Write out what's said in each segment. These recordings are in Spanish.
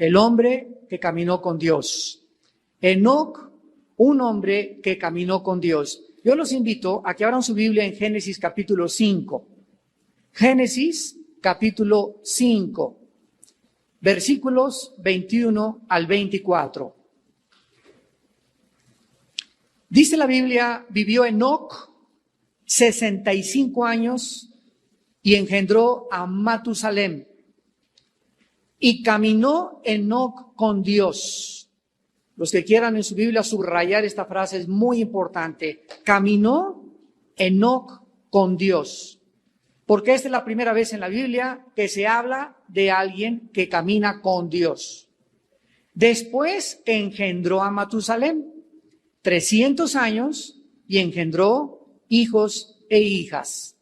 el hombre que caminó con Dios. Enoc, un hombre que caminó con Dios. Yo los invito a que abran su Biblia en Génesis capítulo 5. Génesis capítulo 5, versículos 21 al 24. Dice la Biblia, vivió Enoc 65 años y engendró a Matusalem. Y caminó Enoc con Dios. Los que quieran en su Biblia subrayar esta frase es muy importante. Caminó Enoc con Dios. Porque esta es la primera vez en la Biblia que se habla de alguien que camina con Dios. Después engendró a Matusalem 300 años y engendró hijos e hijas.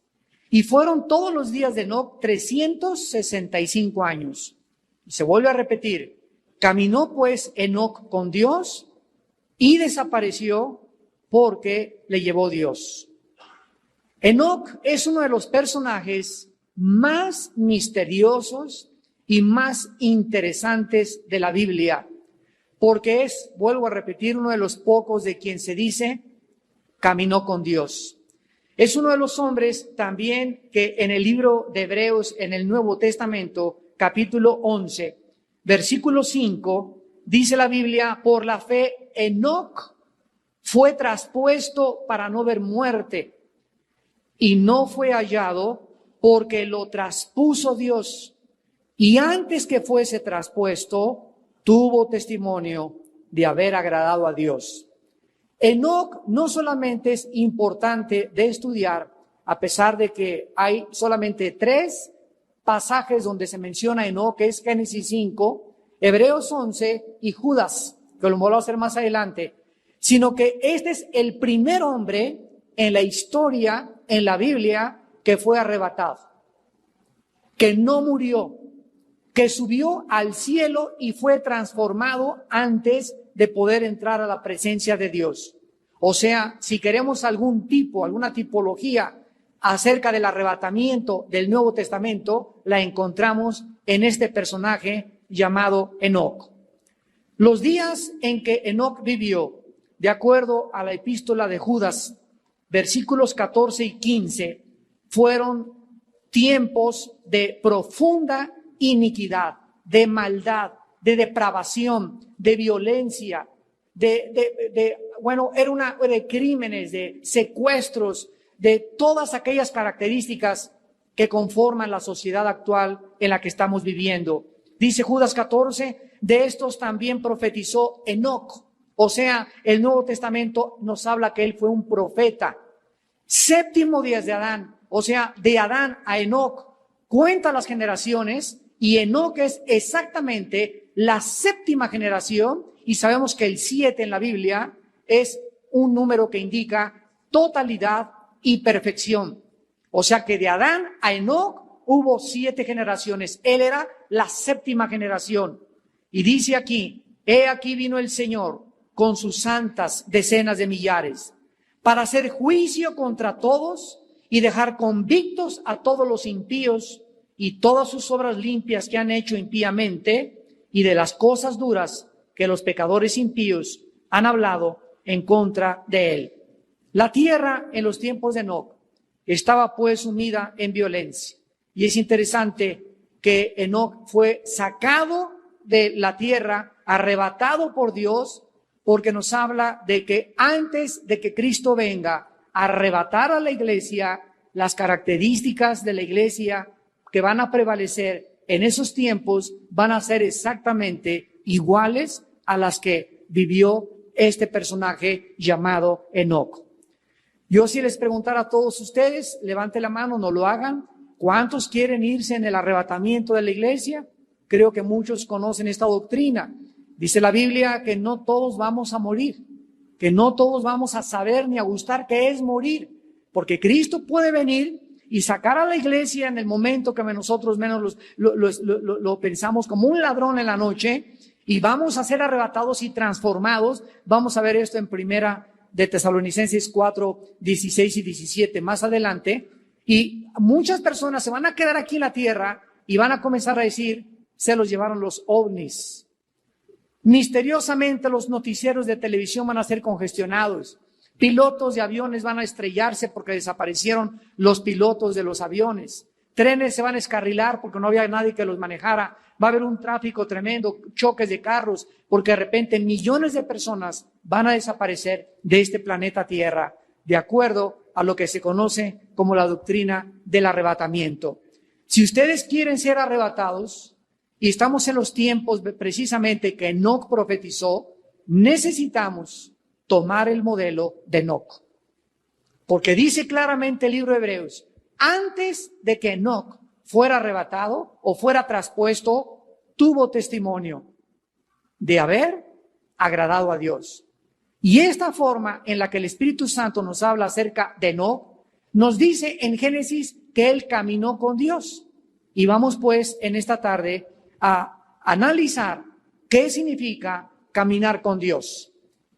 Y fueron todos los días de Enoc 365 años. Y se vuelve a repetir, caminó pues Enoc con Dios y desapareció porque le llevó Dios. Enoc es uno de los personajes más misteriosos y más interesantes de la Biblia, porque es, vuelvo a repetir, uno de los pocos de quien se dice, caminó con Dios. Es uno de los hombres también que en el libro de Hebreos, en el Nuevo Testamento, capítulo 11, versículo 5, dice la Biblia, por la fe Enoc fue traspuesto para no ver muerte y no fue hallado porque lo traspuso Dios. Y antes que fuese traspuesto, tuvo testimonio de haber agradado a Dios. Enoc no solamente es importante de estudiar, a pesar de que hay solamente 3 pasajes donde se menciona Enoc, que es Génesis 5, Hebreos 11 y Judas, que lo voy a hacer más adelante, sino que este es el primer hombre en la historia, en la Biblia, que fue arrebatado, que no murió, que subió al cielo y fue transformado antes de poder entrar a la presencia de Dios. O sea, si queremos alguna tipología acerca del arrebatamiento del Nuevo Testamento, la encontramos en este personaje llamado Enoc. Los días en que Enoc vivió, de acuerdo a la epístola de Judas, versículos 14 y 15, fueron tiempos de profunda iniquidad, de maldad, de depravación, de violencia, de crímenes, de secuestros, de todas aquellas características que conforman la sociedad actual en la que estamos viviendo. Dice Judas 14, de estos también profetizó Enoc. O sea, el Nuevo Testamento nos habla que él fue un profeta. 7º día de Adán, o sea, de Adán a Enoc, cuenta las generaciones y Enoc es exactamente la 7ª generación y sabemos que el 7 en la Biblia es un número que indica totalidad y perfección. O sea que de Adán a Enoc hubo 7 generaciones. Él era la 7ª generación. Y dice aquí, he aquí vino el Señor con sus santas decenas de millares, para hacer juicio contra todos y dejar convictos a todos los impíos y todas sus obras limpias que han hecho impíamente y de las cosas duras que los pecadores impíos han hablado en contra de él. La tierra en los tiempos de Enoc estaba pues sumida en violencia. Y es interesante que Enoc fue sacado de la tierra, arrebatado por Dios, porque nos habla de que antes de que Cristo venga a arrebatar a la iglesia, las características de la iglesia que van a prevalecer en esos tiempos van a ser exactamente iguales a las que vivió este personaje llamado Enoc. Yo si les preguntara a todos ustedes, levante la mano, no lo hagan, ¿cuántos quieren irse en el arrebatamiento de la iglesia? Creo que muchos conocen esta doctrina. Dice la Biblia que no todos vamos a morir, que no todos vamos a saber ni a gustar qué es morir, porque Cristo puede venir y sacar a la iglesia en el momento que nosotros menos lo pensamos como un ladrón en la noche y vamos a ser arrebatados y transformados. Vamos a ver esto en Primera de Tesalonicenses 4, 16 y 17 más adelante. Y muchas personas se van a quedar aquí en la tierra y van a comenzar a decir, se los llevaron los ovnis. Misteriosamente los noticieros de televisión van a ser congestionados. Pilotos de aviones van a estrellarse porque desaparecieron los pilotos de los aviones. Trenes se van a escarrilar porque no había nadie que los manejara. Va a haber un tráfico tremendo, choques de carros, porque de repente millones de personas van a desaparecer de este planeta Tierra, de acuerdo a lo que se conoce como la doctrina del arrebatamiento. Si ustedes quieren ser arrebatados, y estamos en los tiempos precisamente que Enoc profetizó, necesitamos tomar el modelo de Enoc. Porque dice claramente el libro de Hebreos, antes de que Enoc fuera arrebatado o fuera traspuesto, tuvo testimonio de haber agradado a Dios. Y esta forma en la que el Espíritu Santo nos habla acerca de Enoc, nos dice en Génesis que él caminó con Dios. Y vamos pues en esta tarde a analizar qué significa caminar con Dios,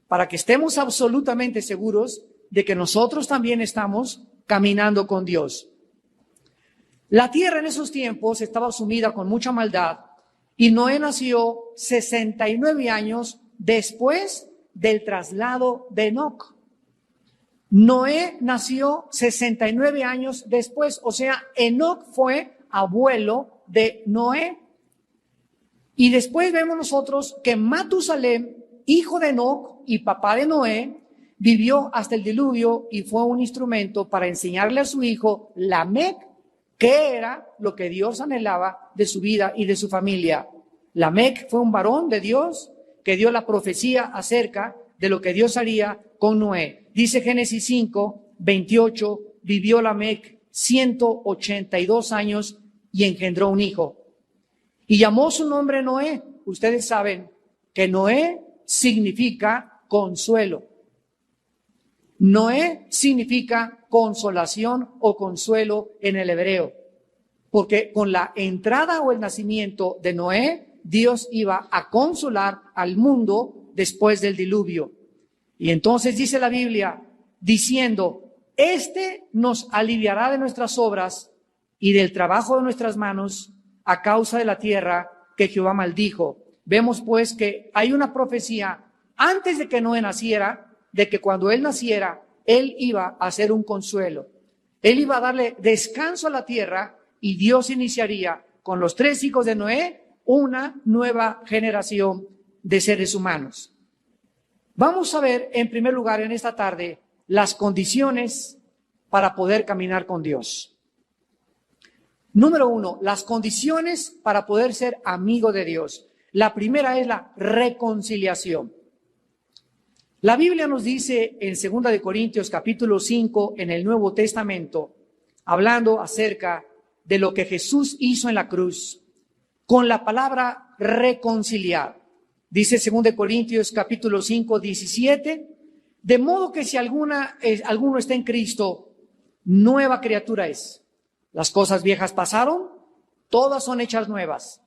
para que estemos absolutamente seguros de que nosotros también estamos caminando con Dios. La tierra en esos tiempos estaba sumida con mucha maldad y Noé nació 69 años después del traslado de Enoc. Noé nació 69 años después, o sea, Enoc fue abuelo de Noé. Y después vemos nosotros que Matusalem, hijo de Enoc y papá de Noé, vivió hasta el diluvio y fue un instrumento para enseñarle a su hijo Lamec qué era lo que Dios anhelaba de su vida y de su familia. Lamec fue un varón de Dios que dio la profecía acerca de lo que Dios haría con Noé. Dice Génesis 5:28, vivió Lamec 182 años y engendró un hijo. Y llamó su nombre Noé. Ustedes saben que Noé significa consuelo. Noé significa consolación o consuelo en el hebreo. Porque con la entrada o el nacimiento de Noé, Dios iba a consolar al mundo después del diluvio. Y entonces dice la Biblia, diciendo, este nos aliviará de nuestras obras y del trabajo de nuestras manos, a causa de la tierra que Jehová maldijo. Vemos pues que hay una profecía antes de que Noé naciera, de que cuando él naciera, él iba a hacer un consuelo. Él iba a darle descanso a la tierra y Dios iniciaría con los 3 hijos de Noé una nueva generación de seres humanos. Vamos a ver en primer lugar en esta tarde las condiciones para poder caminar con Dios. Número 1, las condiciones para poder ser amigo de Dios. La primera es la reconciliación. La Biblia nos dice en 2 Corintios capítulo 5 en el Nuevo Testamento, hablando acerca de lo que Jesús hizo en la cruz, con la palabra reconciliar. Dice 2 Corintios capítulo 5, 17, de modo que si alguno está en Cristo, nueva criatura es. Las cosas viejas pasaron, todas son hechas nuevas.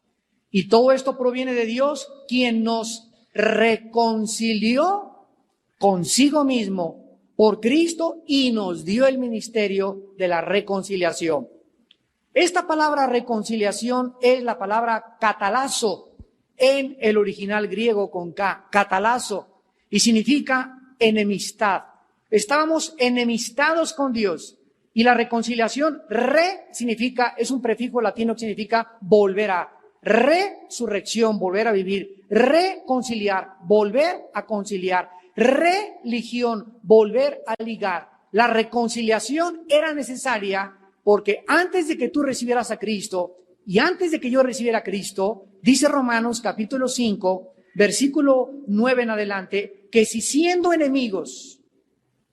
Y todo esto proviene de Dios, quien nos reconcilió consigo mismo por Cristo y nos dio el ministerio de la reconciliación. Esta palabra reconciliación es la palabra catalazo en el original griego con K, catalazo, y significa enemistad. Estábamos enemistados con Dios. Y la reconciliación, significa, es un prefijo latino que significa volver a, resurrección, volver a vivir, reconciliar, volver a conciliar, religión, volver a ligar. La reconciliación era necesaria porque antes de que tú recibieras a Cristo y antes de que yo recibiera a Cristo, dice Romanos capítulo 5, versículo 9 en adelante, que si siendo enemigos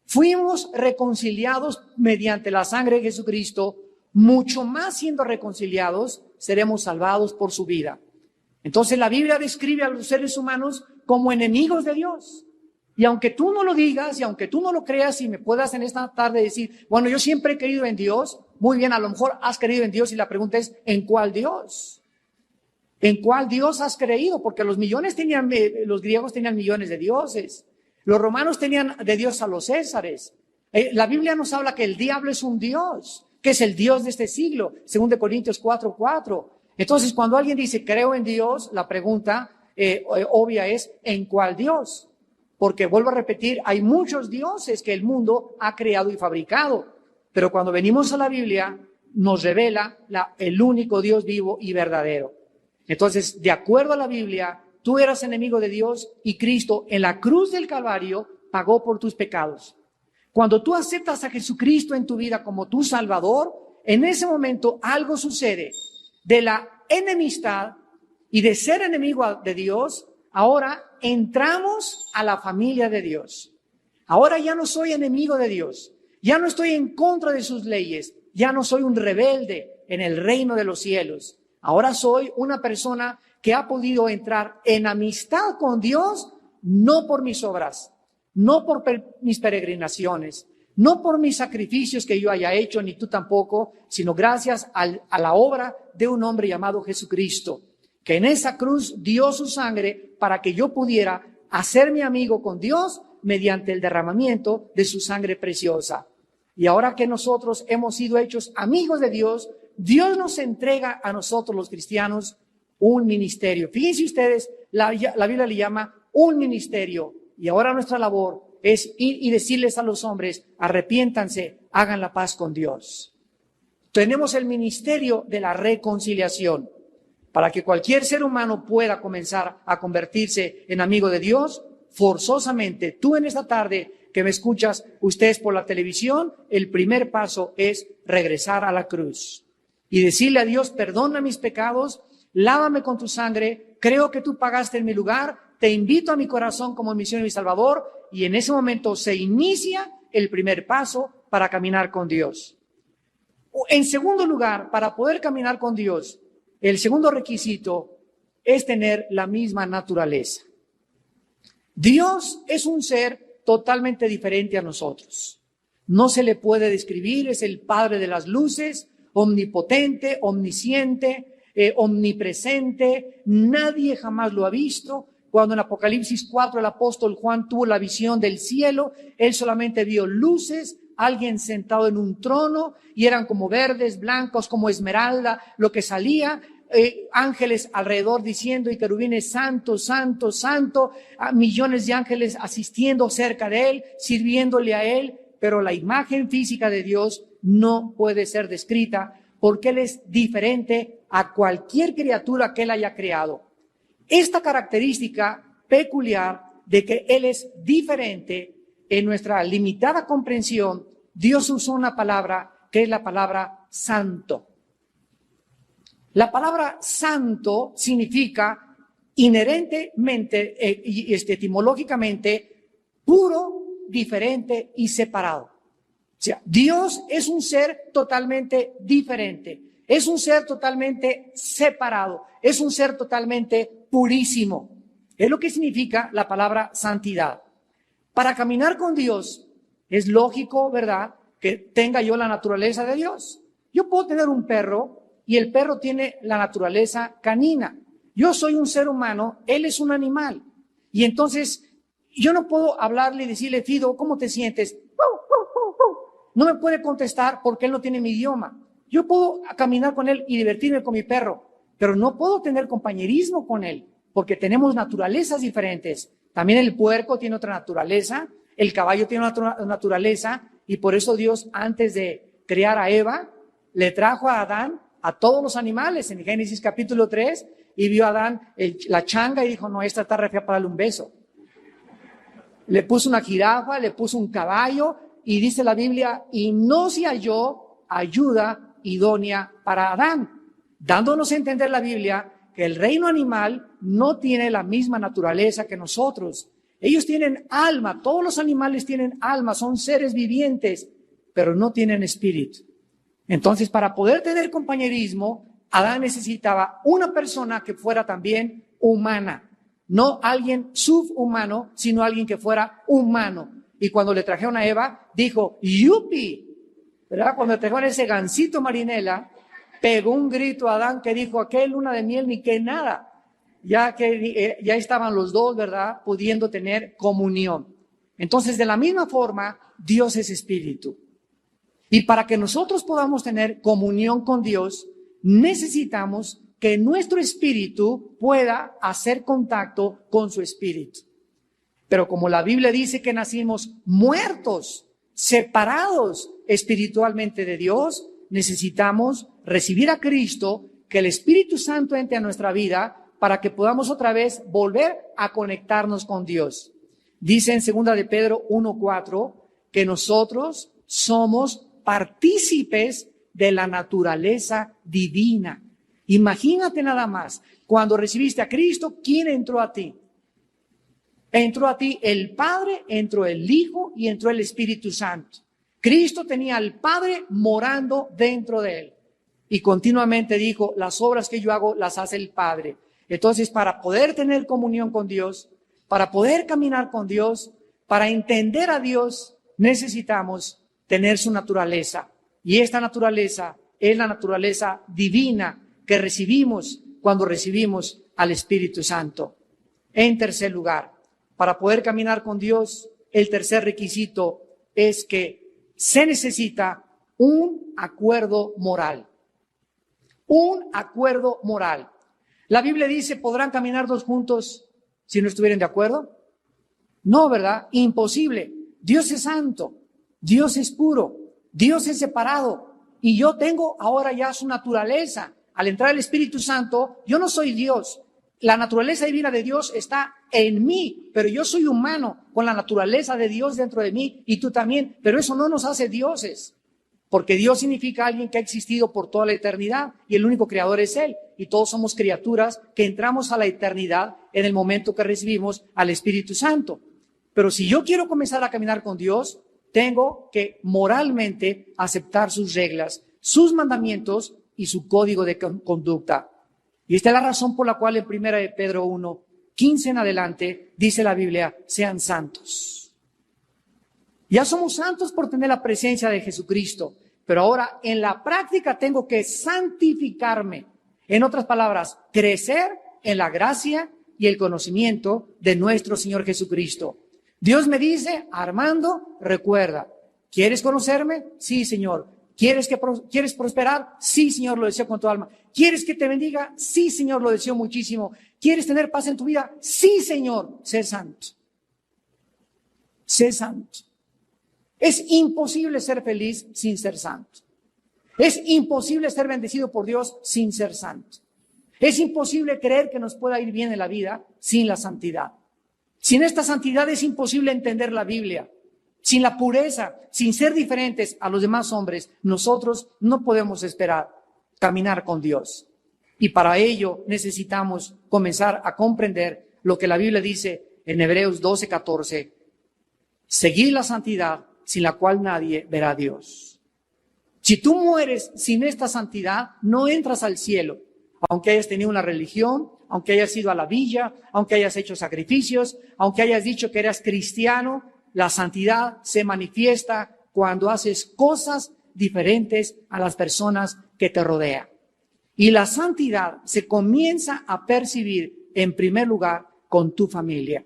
fuimos reconciliados mediante la sangre de Jesucristo, mucho más siendo reconciliados, seremos salvados por su vida. Entonces la Biblia describe a los seres humanos como enemigos de Dios. Y aunque tú no lo digas, y aunque tú no lo creas, y me puedas en esta tarde decir, bueno, yo siempre he creído en Dios, muy bien, a lo mejor has creído en Dios y la pregunta es, ¿en cuál Dios? ¿En cuál Dios has creído? Porque los griegos tenían millones de dioses. Los romanos tenían de Dios a los césares. La Biblia nos habla que el diablo es un Dios, que es el Dios de este siglo, 2 Corintios 4:4. Entonces, cuando alguien dice, creo en Dios, la pregunta, obvia es ¿en cuál Dios? Porque vuelvo a repetir, hay muchos dioses que el mundo ha creado y fabricado, pero cuando venimos a la Biblia nos revela el único Dios vivo y verdadero. Entonces, de acuerdo a la Biblia, tú eras enemigo de Dios y Cristo en la cruz del Calvario pagó por tus pecados. Cuando tú aceptas a Jesucristo en tu vida como tu Salvador, en ese momento algo sucede. De la enemistad y de ser enemigo de Dios, ahora entramos a la familia de Dios. Ahora ya no soy enemigo de Dios, ya no estoy en contra de sus leyes, ya no soy un rebelde en el reino de los cielos. Ahora soy una persona que ha podido entrar en amistad con Dios, no por mis obras, no por mis peregrinaciones, no por mis sacrificios que yo haya hecho, ni tú tampoco, sino gracias a la obra de un hombre llamado Jesucristo, que en esa cruz dio su sangre para que yo pudiera hacerme amigo con Dios mediante el derramamiento de su sangre preciosa. Y ahora que nosotros hemos sido hechos amigos de Dios, Dios nos entrega a nosotros los cristianos un ministerio. Fíjense ustedes, la Biblia le llama un ministerio. Y ahora nuestra labor es ir y decirles a los hombres, arrepiéntanse, hagan la paz con Dios. Tenemos el ministerio de la reconciliación. Para que cualquier ser humano pueda comenzar a convertirse en amigo de Dios, forzosamente, tú en esta tarde que me escuchas, ustedes por la televisión, el primer paso es regresar a la cruz y decirle a Dios, perdona mis pecados, lávame con tu sangre, creo que tú pagaste en mi lugar, te invito a mi corazón como mi Señor y mi Salvador, y en ese momento se inicia el primer paso para caminar con Dios. En segundo lugar, para poder caminar con Dios, el segundo requisito es tener la misma naturaleza. Dios es un ser totalmente diferente a nosotros. No se le puede describir, es el Padre de las luces, omnipotente, omnisciente, omnipresente. Nadie jamás lo ha visto. Cuando en Apocalipsis 4 el apóstol Juan tuvo la visión del cielo, él solamente vio luces, alguien sentado en un trono, y eran como verdes, blancos, como esmeralda, lo que salía, ángeles alrededor diciendo, y querubines, santo, santo, santo, millones de ángeles asistiendo cerca de él, sirviéndole a él, pero la imagen física de Dios no puede ser descrita porque él es diferente a cualquier criatura que él haya creado. Esta característica peculiar de que él es diferente, en nuestra limitada comprensión, Dios usó una palabra que es la palabra santo. La palabra santo significa inherentemente y etimológicamente puro, diferente y separado. O sea, Dios es un ser totalmente diferente, es un ser totalmente separado, es un ser totalmente purísimo. Es lo que significa la palabra santidad. Para caminar con Dios es lógico, ¿verdad?, que tenga yo la naturaleza de Dios. Yo puedo tener un perro y el perro tiene la naturaleza canina. Yo soy un ser humano, él es un animal. Y entonces yo no puedo hablarle y decirle, Fido, ¿cómo te sientes? No me puede contestar porque él no tiene mi idioma. Yo puedo caminar con él y divertirme con mi perro, pero no puedo tener compañerismo con él porque tenemos naturalezas diferentes. También el puerco tiene otra naturaleza, el caballo tiene otra naturaleza, y por eso Dios, antes de crear a Eva, le trajo a Adán a todos los animales en Génesis capítulo 3, y vio a Adán la changa y dijo, no, esta está re fea para darle un beso. Le puso una jirafa, le puso un caballo, y dice la Biblia, y no se halló ayuda idónea para Adán, dándonos a entender la Biblia que el reino animal no tiene la misma naturaleza que nosotros. Ellos tienen alma, todos los animales tienen alma, son seres vivientes, pero no tienen espíritu. Entonces, para poder tener compañerismo, Adán necesitaba una persona que fuera también humana, no alguien subhumano, sino alguien que fuera humano. Y cuando le trajeron a Eva, dijo, ¡yupi! ¿Verdad? Cuando le trajeron ese gansito marinela, pegó un grito a Adán que dijo, ¿qué luna de miel ni qué nada? Ya que ya estaban los dos, ¿verdad?, pudiendo tener comunión. Entonces, de la misma forma, Dios es espíritu. Y para que nosotros podamos tener comunión con Dios, necesitamos que nuestro espíritu pueda hacer contacto con su espíritu. Pero como la Biblia dice que nacimos muertos, separados espiritualmente de Dios, necesitamos recibir a Cristo, que el Espíritu Santo entre a nuestra vida para que podamos otra vez volver a conectarnos con Dios. Dice en 2 de Pedro 1:4 que nosotros somos partícipes de la naturaleza divina. Imagínate nada más, cuando recibiste a Cristo, ¿quién entró a ti? Entró a ti el Padre, entró el Hijo y entró el Espíritu Santo. Cristo tenía al Padre morando dentro de él. Y continuamente dijo, las obras que yo hago las hace el Padre. Entonces, para poder tener comunión con Dios, para poder caminar con Dios, para entender a Dios, necesitamos tener su naturaleza. Y esta naturaleza es la naturaleza divina que recibimos cuando recibimos al Espíritu Santo. En tercer lugar, para poder caminar con Dios, el tercer requisito es que se necesita un acuerdo moral. Un acuerdo moral. La Biblia dice, ¿podrán caminar dos juntos si no estuvieran de acuerdo? No, ¿verdad? Imposible. Dios es santo, Dios es puro, Dios es separado. Y yo tengo ahora ya su naturaleza. Al entrar el Espíritu Santo, yo no soy Dios. La naturaleza divina de Dios está en mí, pero yo soy humano con la naturaleza de Dios dentro de mí y tú también, pero eso no nos hace dioses, porque Dios significa alguien que ha existido por toda la eternidad y el único creador es Él, y todos somos criaturas que entramos a la eternidad en el momento que recibimos al Espíritu Santo. Pero si yo quiero comenzar a caminar con Dios, tengo que moralmente aceptar sus reglas, sus mandamientos y su código de conducta. Y esta es la razón por la cual en 1 de Pedro 1:15 en adelante, dice la Biblia, sean santos. Ya somos santos por tener la presencia de Jesucristo, pero ahora en la práctica tengo que santificarme. En otras palabras, crecer en la gracia y el conocimiento de nuestro Señor Jesucristo. Dios me dice, Armando, recuerda, ¿quieres conocerme? Sí, Señor. ¿Quieres prosperar? Sí, Señor, lo deseo con tu alma. ¿Quieres que te bendiga? Sí, Señor, lo deseo muchísimo. ¿Quieres tener paz en tu vida? Sí, Señor, sé santo. Sé santo. Es imposible ser feliz sin ser santo. Es imposible ser bendecido por Dios sin ser santo. Es imposible creer que nos pueda ir bien en la vida sin la santidad. Sin esta santidad es imposible entender la Biblia. Sin la pureza, sin ser diferentes a los demás hombres, nosotros no podemos esperar caminar con Dios. Y para ello necesitamos comenzar a comprender lo que la Biblia dice en Hebreos 12:14. Seguid la santidad sin la cual nadie verá a Dios. Si tú mueres sin esta santidad, no entras al cielo. Aunque hayas tenido una religión, aunque hayas ido a la villa, aunque hayas hecho sacrificios, aunque hayas dicho que eras cristiano, la santidad se manifiesta cuando haces cosas diferentes a las personas que te rodean. Y la santidad se comienza a percibir en primer lugar con tu familia.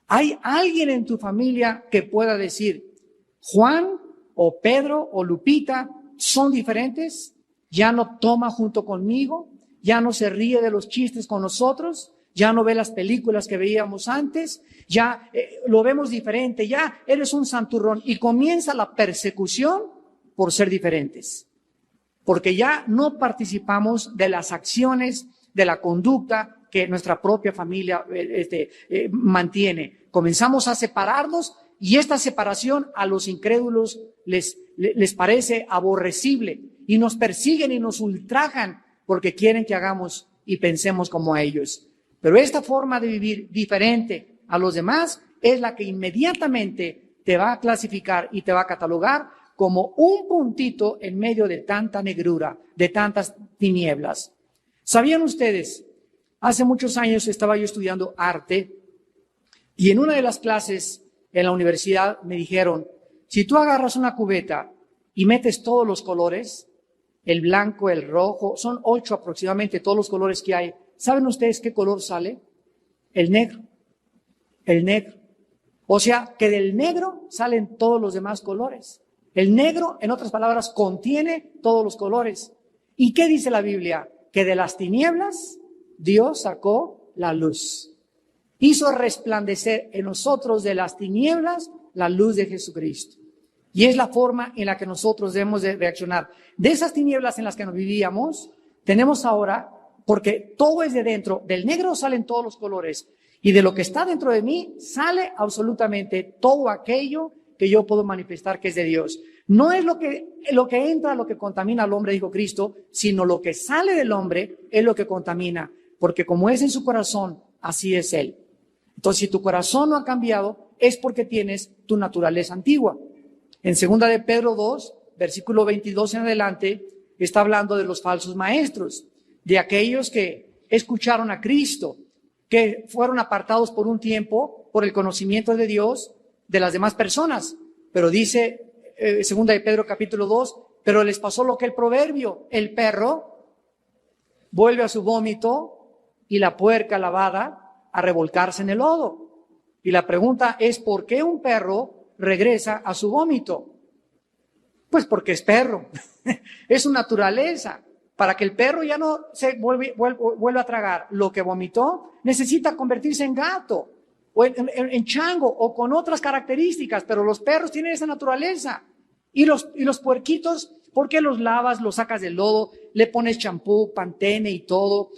¿Hay alguien en tu familia que pueda decir, Juan o Pedro o Lupita son diferentes? ¿Ya no toma junto conmigo? ¿Ya no se ríe de los chistes con nosotros? ¿Ya no ve las películas que veíamos antes? ¿Ya lo vemos diferente? ¿Ya eres un santurrón? Y comienza la persecución por ser diferentes. Porque ya no participamos de las acciones, de la conducta que nuestra propia familia mantiene. Comenzamos a separarnos y esta separación a los incrédulos les parece aborrecible y nos persiguen y nos ultrajan porque quieren que hagamos y pensemos como ellos. Pero esta forma de vivir diferente a los demás es la que inmediatamente te va a clasificar y te va a catalogar como un puntito en medio de tanta negrura, de tantas tinieblas. ¿Sabían ustedes? Hace muchos años estaba yo estudiando arte y en una de las clases en la universidad me dijeron, si tú agarras una cubeta y metes todos los colores, el blanco, el rojo, son 8 aproximadamente todos los colores que hay, ¿saben ustedes qué color sale? El negro. El negro. O sea, que del negro salen todos los demás colores. El negro, en otras palabras, contiene todos los colores. ¿Y qué dice la Biblia? que de las tinieblas Dios sacó la luz. Hizo resplandecer en nosotros de las tinieblas la luz de Jesucristo. Y es la forma en la que nosotros debemos de reaccionar. De esas tinieblas en las que nos vivíamos, tenemos ahora, porque todo es de dentro, del negro salen todos los colores, y de lo que está dentro de mí sale absolutamente todo aquello que yo puedo manifestar que es de Dios. No es lo que entra, lo que contamina al hombre, dijo Cristo, sino lo que sale del hombre es lo que contamina, porque como es en su corazón, así es él. Entonces, si tu corazón no ha cambiado, es porque tienes tu naturaleza antigua. En 2 de Pedro 2, versículo 22 en adelante, está hablando de los falsos maestros, de aquellos que escucharon a Cristo, que fueron apartados por un tiempo por el conocimiento de Dios de las demás personas. Pero dice 2 de Pedro capítulo 2, pero les pasó lo que el proverbio, el perro vuelve a su vómito y la puerca lavada a revolcarse en el lodo. Y la pregunta es, ¿por qué un perro regresa a su vómito? Pues porque es perro, es su naturaleza. Para que el perro ya no se vuelva a tragar lo que vomitó, necesita convertirse en gato o en chango o con otras características, pero los perros tienen esa naturaleza. Y los puerquitos, ¿por qué los lavas, los sacas del lodo, le pones champú, Pantene y todo,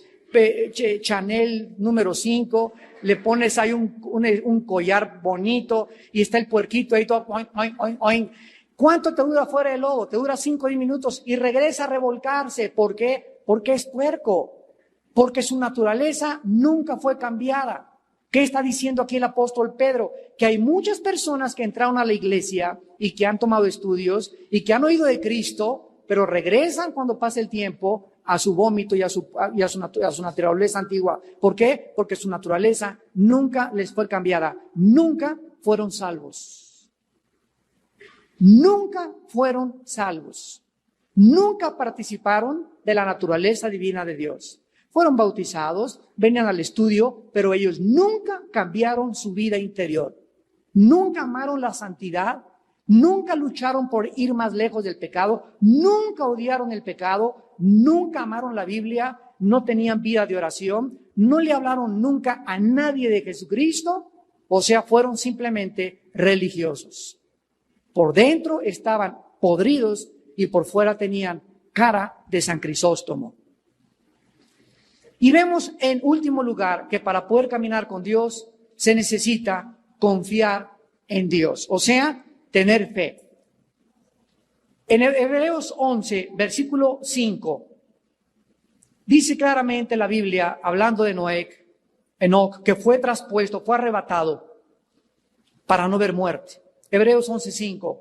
Chanel número 5, le pones ahí un collar bonito y está el puerquito ahí todo, oin, oin, oin, oin. ¿Cuánto te dura fuera del lodo? Te dura 5 o 10 minutos y regresa a revolcarse. ¿Por qué? Porque es puerco. Porque su naturaleza nunca fue cambiada. ¿Qué está diciendo aquí el apóstol Pedro? Que hay muchas personas que entraron a la iglesia y que han tomado estudios y que han oído de Cristo, pero regresan cuando pasa el tiempo a su vómito y a su naturaleza antigua. ¿Por qué? Porque su naturaleza nunca les fue cambiada. Nunca fueron salvos. Nunca fueron salvos. Nunca participaron de la naturaleza divina de Dios. Fueron bautizados, venían al estudio, pero ellos nunca cambiaron su vida interior. Nunca amaron la santidad, nunca lucharon por ir más lejos del pecado, nunca odiaron el pecado, nunca amaron la Biblia, no tenían vida de oración, no le hablaron nunca a nadie de Jesucristo, o sea, fueron simplemente religiosos. Por dentro estaban podridos y por fuera tenían cara de San Crisóstomo. Y vemos en último lugar que para poder caminar con Dios se necesita confiar en Dios, o sea, tener fe. En Hebreos 11, versículo 5, dice claramente la Biblia, hablando de Enoc, que fue traspuesto, fue arrebatado para no ver muerte. Hebreos 11:5.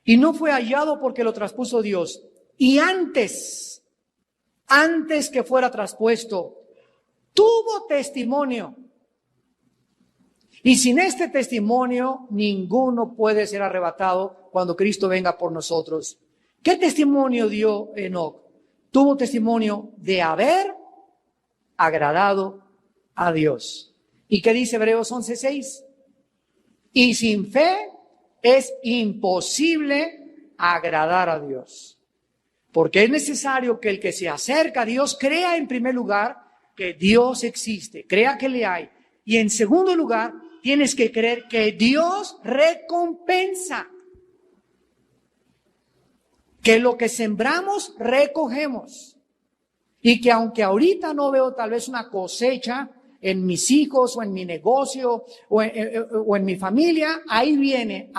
Y no fue hallado porque lo traspuso Dios. Y antes que fuera traspuesto, tuvo testimonio. Y sin este testimonio, ninguno puede ser arrebatado cuando Cristo venga por nosotros. ¿Qué testimonio dio Enoc? Tuvo testimonio de haber agradado a Dios. ¿Y qué dice Hebreos 11:6? Y sin fe es imposible agradar a Dios, porque es necesario que el que se acerca a Dios crea en primer lugar que Dios existe, crea que le hay, y en segundo lugar tienes que creer que Dios recompensa, que lo que sembramos recogemos, y que aunque ahorita no veo tal vez una cosecha en mis hijos o en mi negocio o en mi familia, ahí viene.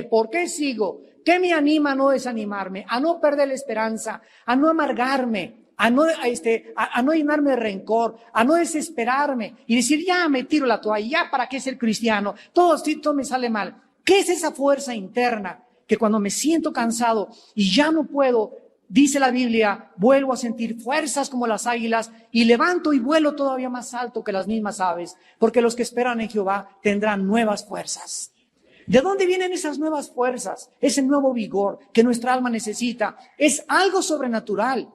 ¿Por qué sigo? ¿Qué me anima a no desanimarme, a no perder la esperanza, a no amargarme, a no llenarme de rencor, a no desesperarme y decir, ya me tiro la toalla, ya para qué ser cristiano, todo me sale mal? ¿Qué es esa fuerza interna que cuando me siento cansado y ya no puedo, dice la Biblia, vuelvo a sentir fuerzas como las águilas y levanto y vuelo todavía más alto que las mismas aves? Porque los que esperan en Jehová tendrán nuevas fuerzas. ¿De dónde vienen esas nuevas fuerzas? Ese nuevo vigor que nuestra alma necesita. Es algo sobrenatural.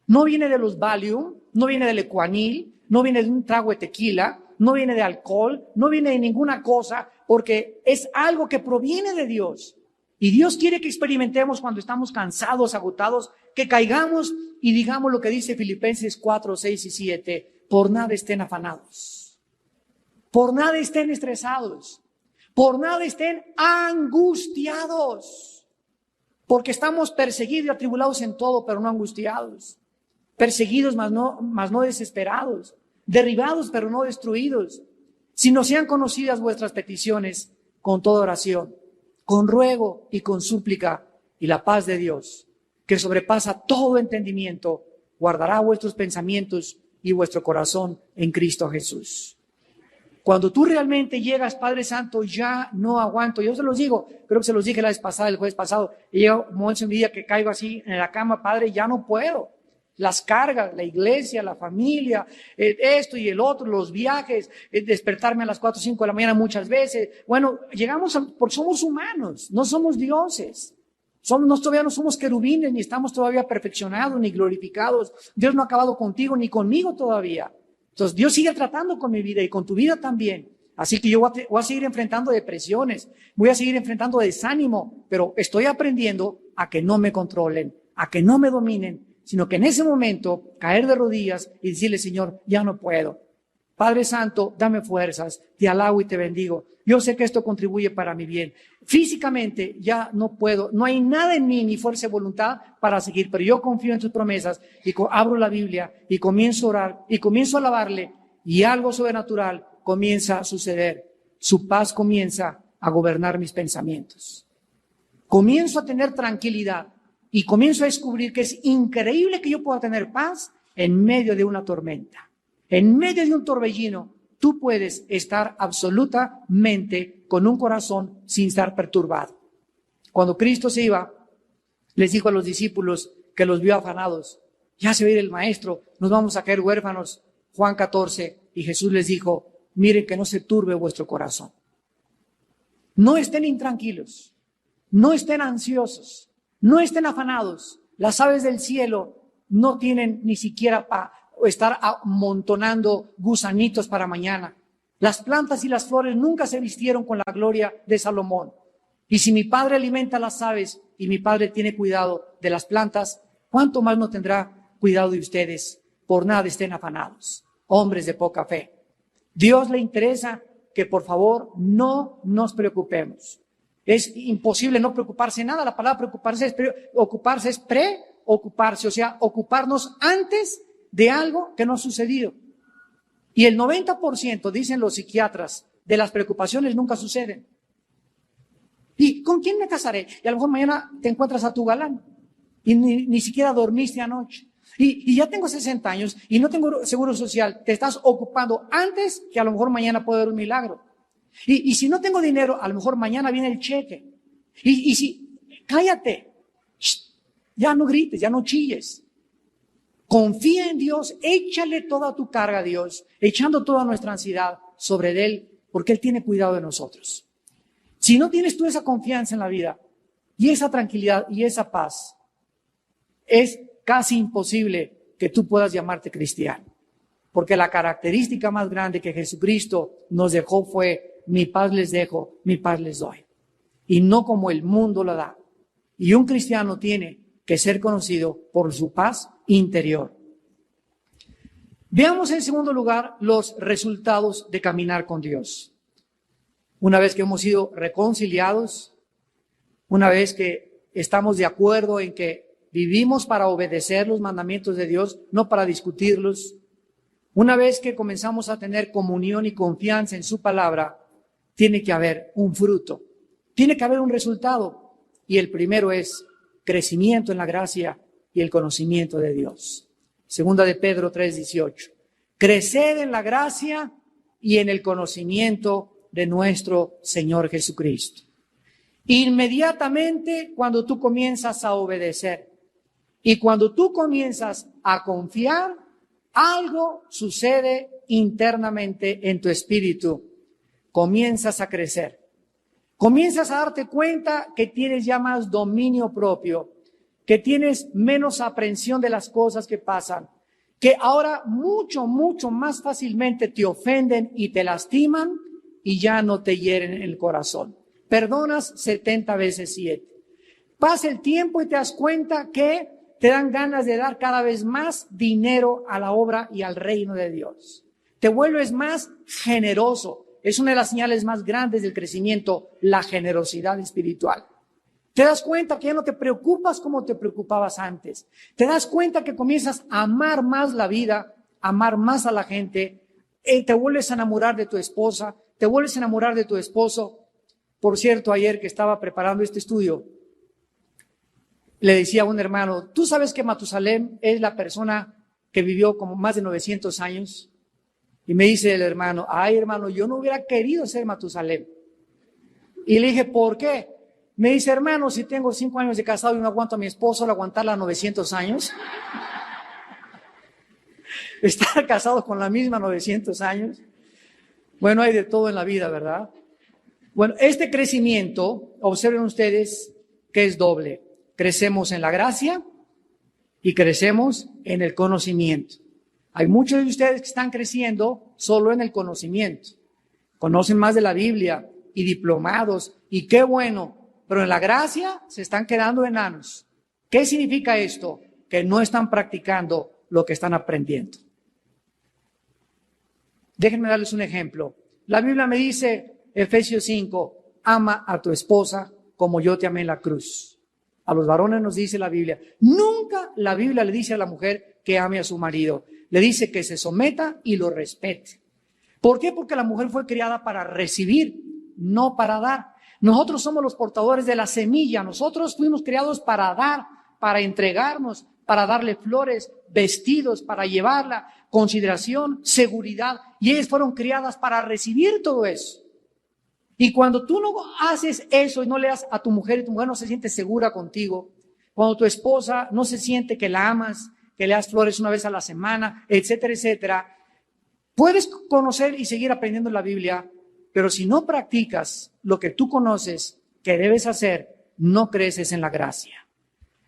No viene de los Valium, no viene del Ecuanil, no viene de un trago de tequila, no viene de alcohol, no viene de ninguna cosa, porque es algo que proviene de Dios. Y Dios quiere que experimentemos cuando estamos cansados, agotados, que caigamos y digamos lo que dice Filipenses 4, 6 y 7. Por nada estén afanados. Por nada estén estresados. Por nada estén angustiados. Porque estamos perseguidos y atribulados en todo, pero no angustiados. Perseguidos, mas no desesperados. Derribados, pero no destruidos. Sino sean conocidas vuestras peticiones con toda oración, con ruego y con súplica, y la paz de Dios, que sobrepasa todo entendimiento, guardará vuestros pensamientos y vuestro corazón en Cristo Jesús. Cuando tú realmente llegas, Padre Santo, ya no aguanto. Yo se los digo, creo que se los dije la vez pasada, el jueves pasado, y llega momentos en mi vida que caigo así en la cama, Padre, ya no puedo. Las cargas, la iglesia, la familia, esto y el otro, los viajes, despertarme a las 4 o 5 de la mañana muchas veces. Bueno, porque somos humanos, no somos dioses. Todavía no somos querubines, ni estamos todavía perfeccionados, ni glorificados. Dios no ha acabado contigo, ni conmigo todavía. Entonces, Dios sigue tratando con mi vida y con tu vida también. Así que yo voy a seguir enfrentando depresiones, voy a seguir enfrentando desánimo, pero estoy aprendiendo a que no me controlen, a que no me dominen, sino que en ese momento caer de rodillas y decirle, Señor, ya no puedo. Padre Santo, dame fuerzas, te alabo y te bendigo. Yo sé que esto contribuye para mi bien. Físicamente ya no puedo, no hay nada en mí, ni fuerza y voluntad para seguir, pero yo confío en tus promesas y abro la Biblia y comienzo a orar y comienzo a alabarle y algo sobrenatural comienza a suceder. Su paz comienza a gobernar mis pensamientos. Comienzo a tener tranquilidad. Y comienzo a descubrir que es increíble que yo pueda tener paz en medio de una tormenta. En medio de un torbellino, tú puedes estar absolutamente con un corazón sin estar perturbado. Cuando Cristo se iba, les dijo a los discípulos que los vio afanados, ya se va a ir el maestro, nos vamos a caer huérfanos. Juan 14, y Jesús les dijo, miren que no se turbe vuestro corazón. No estén intranquilos, no estén ansiosos. No estén afanados. Las aves del cielo no tienen ni siquiera para estar amontonando gusanitos para mañana. Las plantas y las flores nunca se vistieron con la gloria de Salomón. Y si mi Padre alimenta a las aves y mi Padre tiene cuidado de las plantas, ¿cuánto más no tendrá cuidado de ustedes? Por nada estén afanados, hombres de poca fe. Dios le interesa que por favor no nos preocupemos. Es imposible no preocuparse de nada. La palabra preocuparse es preocuparse, o sea, ocuparnos antes de algo que no ha sucedido. Y el 90%, dicen los psiquiatras, de las preocupaciones nunca suceden. ¿Y con quién me casaré? Y a lo mejor mañana te encuentras a tu galán y ni siquiera dormiste anoche. Y ya tengo 60 años y no tengo seguro social. Te estás ocupando antes que a lo mejor mañana puede haber un milagro. Y si no tengo dinero, a lo mejor mañana viene el cheque. Cállate. Ya no grites, ya no chilles. Confía en Dios, échale toda tu carga a Dios, echando toda nuestra ansiedad sobre Él, porque Él tiene cuidado de nosotros. Si no tienes tú esa confianza en la vida, y esa tranquilidad y esa paz, es casi imposible que tú puedas llamarte cristiano. Porque la característica más grande que Jesucristo nos dejó fue, mi paz les dejo, mi paz les doy. Y no como el mundo la da. Y un cristiano tiene que ser conocido por su paz interior. Veamos en segundo lugar los resultados de caminar con Dios. Una vez que hemos sido reconciliados, una vez que estamos de acuerdo en que vivimos para obedecer los mandamientos de Dios, no para discutirlos, una vez que comenzamos a tener comunión y confianza en su palabra, tiene que haber un fruto, tiene que haber un resultado. Y el primero es crecimiento en la gracia y el conocimiento de Dios. Segunda de Pedro 3:18. Creced en la gracia y en el conocimiento de nuestro Señor Jesucristo. Inmediatamente cuando tú comienzas a obedecer y cuando tú comienzas a confiar, algo sucede internamente en tu espíritu. Comienzas a crecer. Comienzas a darte cuenta que tienes ya más dominio propio, que tienes menos aprensión de las cosas que pasan, que ahora mucho más fácilmente te ofenden y te lastiman y ya no te hieren en el corazón. Perdonas 70 veces 7. Pasa el tiempo y te das cuenta que te dan ganas de dar cada vez más dinero a la obra y al reino de Dios. Te vuelves más generoso. Es una de las señales más grandes del crecimiento, la generosidad espiritual. Te das cuenta que ya no te preocupas como te preocupabas antes. Te das cuenta que comienzas a amar más la vida, amar más a la gente. Te vuelves a enamorar de tu esposa, te vuelves a enamorar de tu esposo. Por cierto, ayer que estaba preparando este estudio, le decía a un hermano, ¿tú sabes que Matusalén es la persona que vivió como más de 900 años? Y me dice el hermano, ay hermano, yo no hubiera querido ser Matusalén. Y le dije, ¿por qué? Me dice, hermano, si tengo 5 años de casado y no aguanto a mi esposo, ¿al aguantarla 900 años? Estar casado con la misma 900 años. Bueno, hay de todo en la vida, ¿verdad? Bueno, este crecimiento, observen ustedes que es doble. Crecemos en la gracia y crecemos en el conocimiento. Hay muchos de ustedes que están creciendo solo en el conocimiento. Conocen más de la Biblia y diplomados, y qué bueno, pero en la gracia se están quedando enanos. ¿Qué significa esto? Que no están practicando lo que están aprendiendo. Déjenme darles un ejemplo. La Biblia me dice, Efesios 5, ama a tu esposa como yo te amé en la cruz. A los varones nos dice la Biblia. Nunca la Biblia le dice a la mujer que ame a su marido. Le dice que se someta y lo respete. ¿Por qué? Porque la mujer fue criada para recibir, no para dar. Nosotros somos los portadores de la semilla. Nosotros fuimos criados para dar, para entregarnos, para darle flores, vestidos, para llevarla, consideración, seguridad. Y ellas fueron criadas para recibir todo eso. Y cuando tú no haces eso y no le das a tu mujer y tu mujer no se siente segura contigo, cuando tu esposa no se siente que la amas, que le das flores una vez a la semana, etcétera, etcétera, puedes conocer y seguir aprendiendo la Biblia, pero si no practicas lo que tú conoces que debes hacer, no creces en la gracia.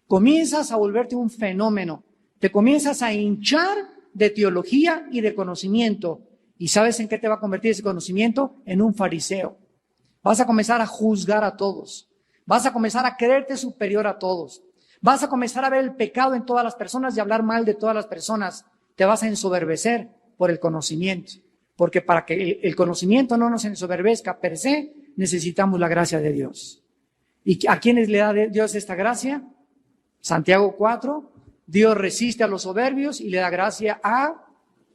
Comienzas a volverte un fenómeno, te comienzas a hinchar de teología y de conocimiento. ¿Y sabes en qué te va a convertir ese conocimiento? En un fariseo. Vas a comenzar a juzgar a todos. Vas a comenzar a creerte superior a todos. Vas a comenzar a ver el pecado en todas las personas y hablar mal de todas las personas. Te vas a ensoberbecer por el conocimiento. Porque para que el conocimiento no nos ensoberbezca per se, necesitamos la gracia de Dios. ¿Y a quiénes le da Dios esta gracia? Santiago 4, Dios resiste a los soberbios y le da gracia a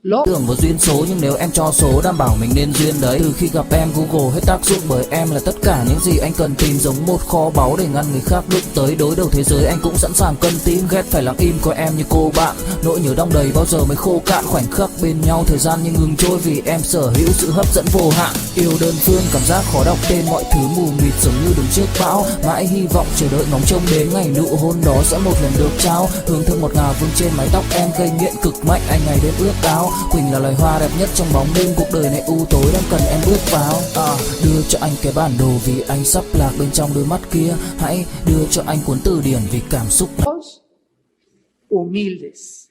los... Tưởng vào duyên số nhưng nếu em cho số đảm bảo mình nên duyên đấy. Từ khi gặp em Google hết tác dụng bởi em là tất cả những gì anh cần tìm, giống một kho báu để ngăn người khác đụng tới. Đối đầu thế giới anh cũng sẵn sàng cân tím, ghét phải lặng im coi em như cô bạn. Nỗi nhớ đong đầy bao giờ mới khô cạn, khoảnh khắc bên nhau thời gian như ngừng trôi vì em sở hữu sự hấp dẫn vô hạn. Yêu đơn phương cảm giác khó đọc tên, mọi thứ mù mịt giống như đứng trước bão. Mãi hy vọng chờ đợi ngóng trông đến ngày nụ hôn đó sẽ một lần được trao. Hương thơm ngọt ngào vương trên mái tóc em, gây nghiện cực mạnh anh ngày đêm ước ao. Quỳnh là loài hoa đẹp nhất trong bóng đêm, cuộc đời này u tối đang cần em bước vào. Đưa cho anh cái bản đồ vì anh sắp lạc bên trong đôi mắt kia. Hãy đưa cho anh cuốn từ điển vì cảm xúc. Humildes.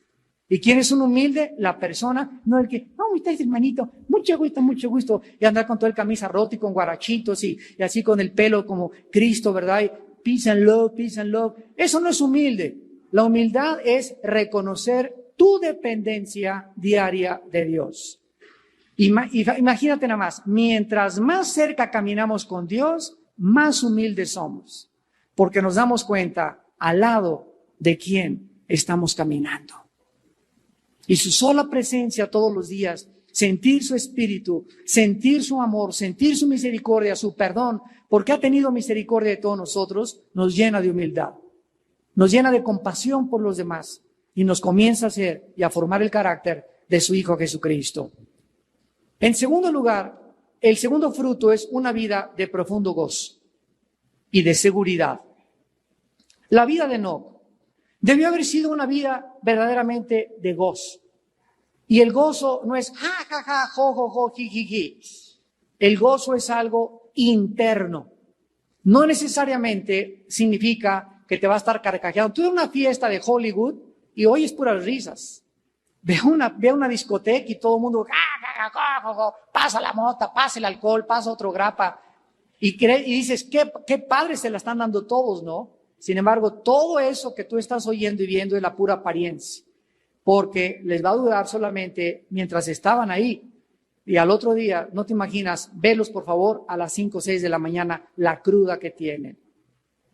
¿Y quién es un humilde? La persona, no el que, ¿cómo estás, hermanito? Mucho gusto, mucho gusto. Y andar con todo el camisa roto y con guarachitos y así con el pelo como Cristo, ¿verdad? Y peace and love, peace and love. Eso no es humilde. La humildad es reconocer tu dependencia diaria de Dios. Imagínate nada más, mientras más cerca caminamos con Dios, más humildes somos, porque nos damos cuenta al lado de quién estamos caminando. Y su sola presencia todos los días, sentir su espíritu, sentir su amor, sentir su misericordia, su perdón, porque ha tenido misericordia de todos nosotros, nos llena de humildad, nos llena de compasión por los demás. Y nos comienza a hacer y a formar el carácter de su Hijo Jesucristo. En segundo lugar, el segundo fruto es una vida de profundo gozo y de seguridad. La vida de Enoc debió haber sido una vida verdaderamente de gozo. Y el gozo no es ja, ja, ja, jo, jo, jo, ji, ji, ji. El gozo es algo interno. No necesariamente significa que te va a estar carcajeando. Tú en una fiesta de Hollywood y oyes puras risas. Ve una discoteca y todo el mundo, pasa la mota, pasa el alcohol, pasa otro grapa. Y dices, qué padre se la están dando todos, ¿no? Sin embargo, todo eso que tú estás oyendo y viendo es la pura apariencia, porque les va a durar solamente mientras estaban ahí. Y al otro día, no te imaginas, velos por favor a las 5 o 6 de la mañana, la cruda que tienen.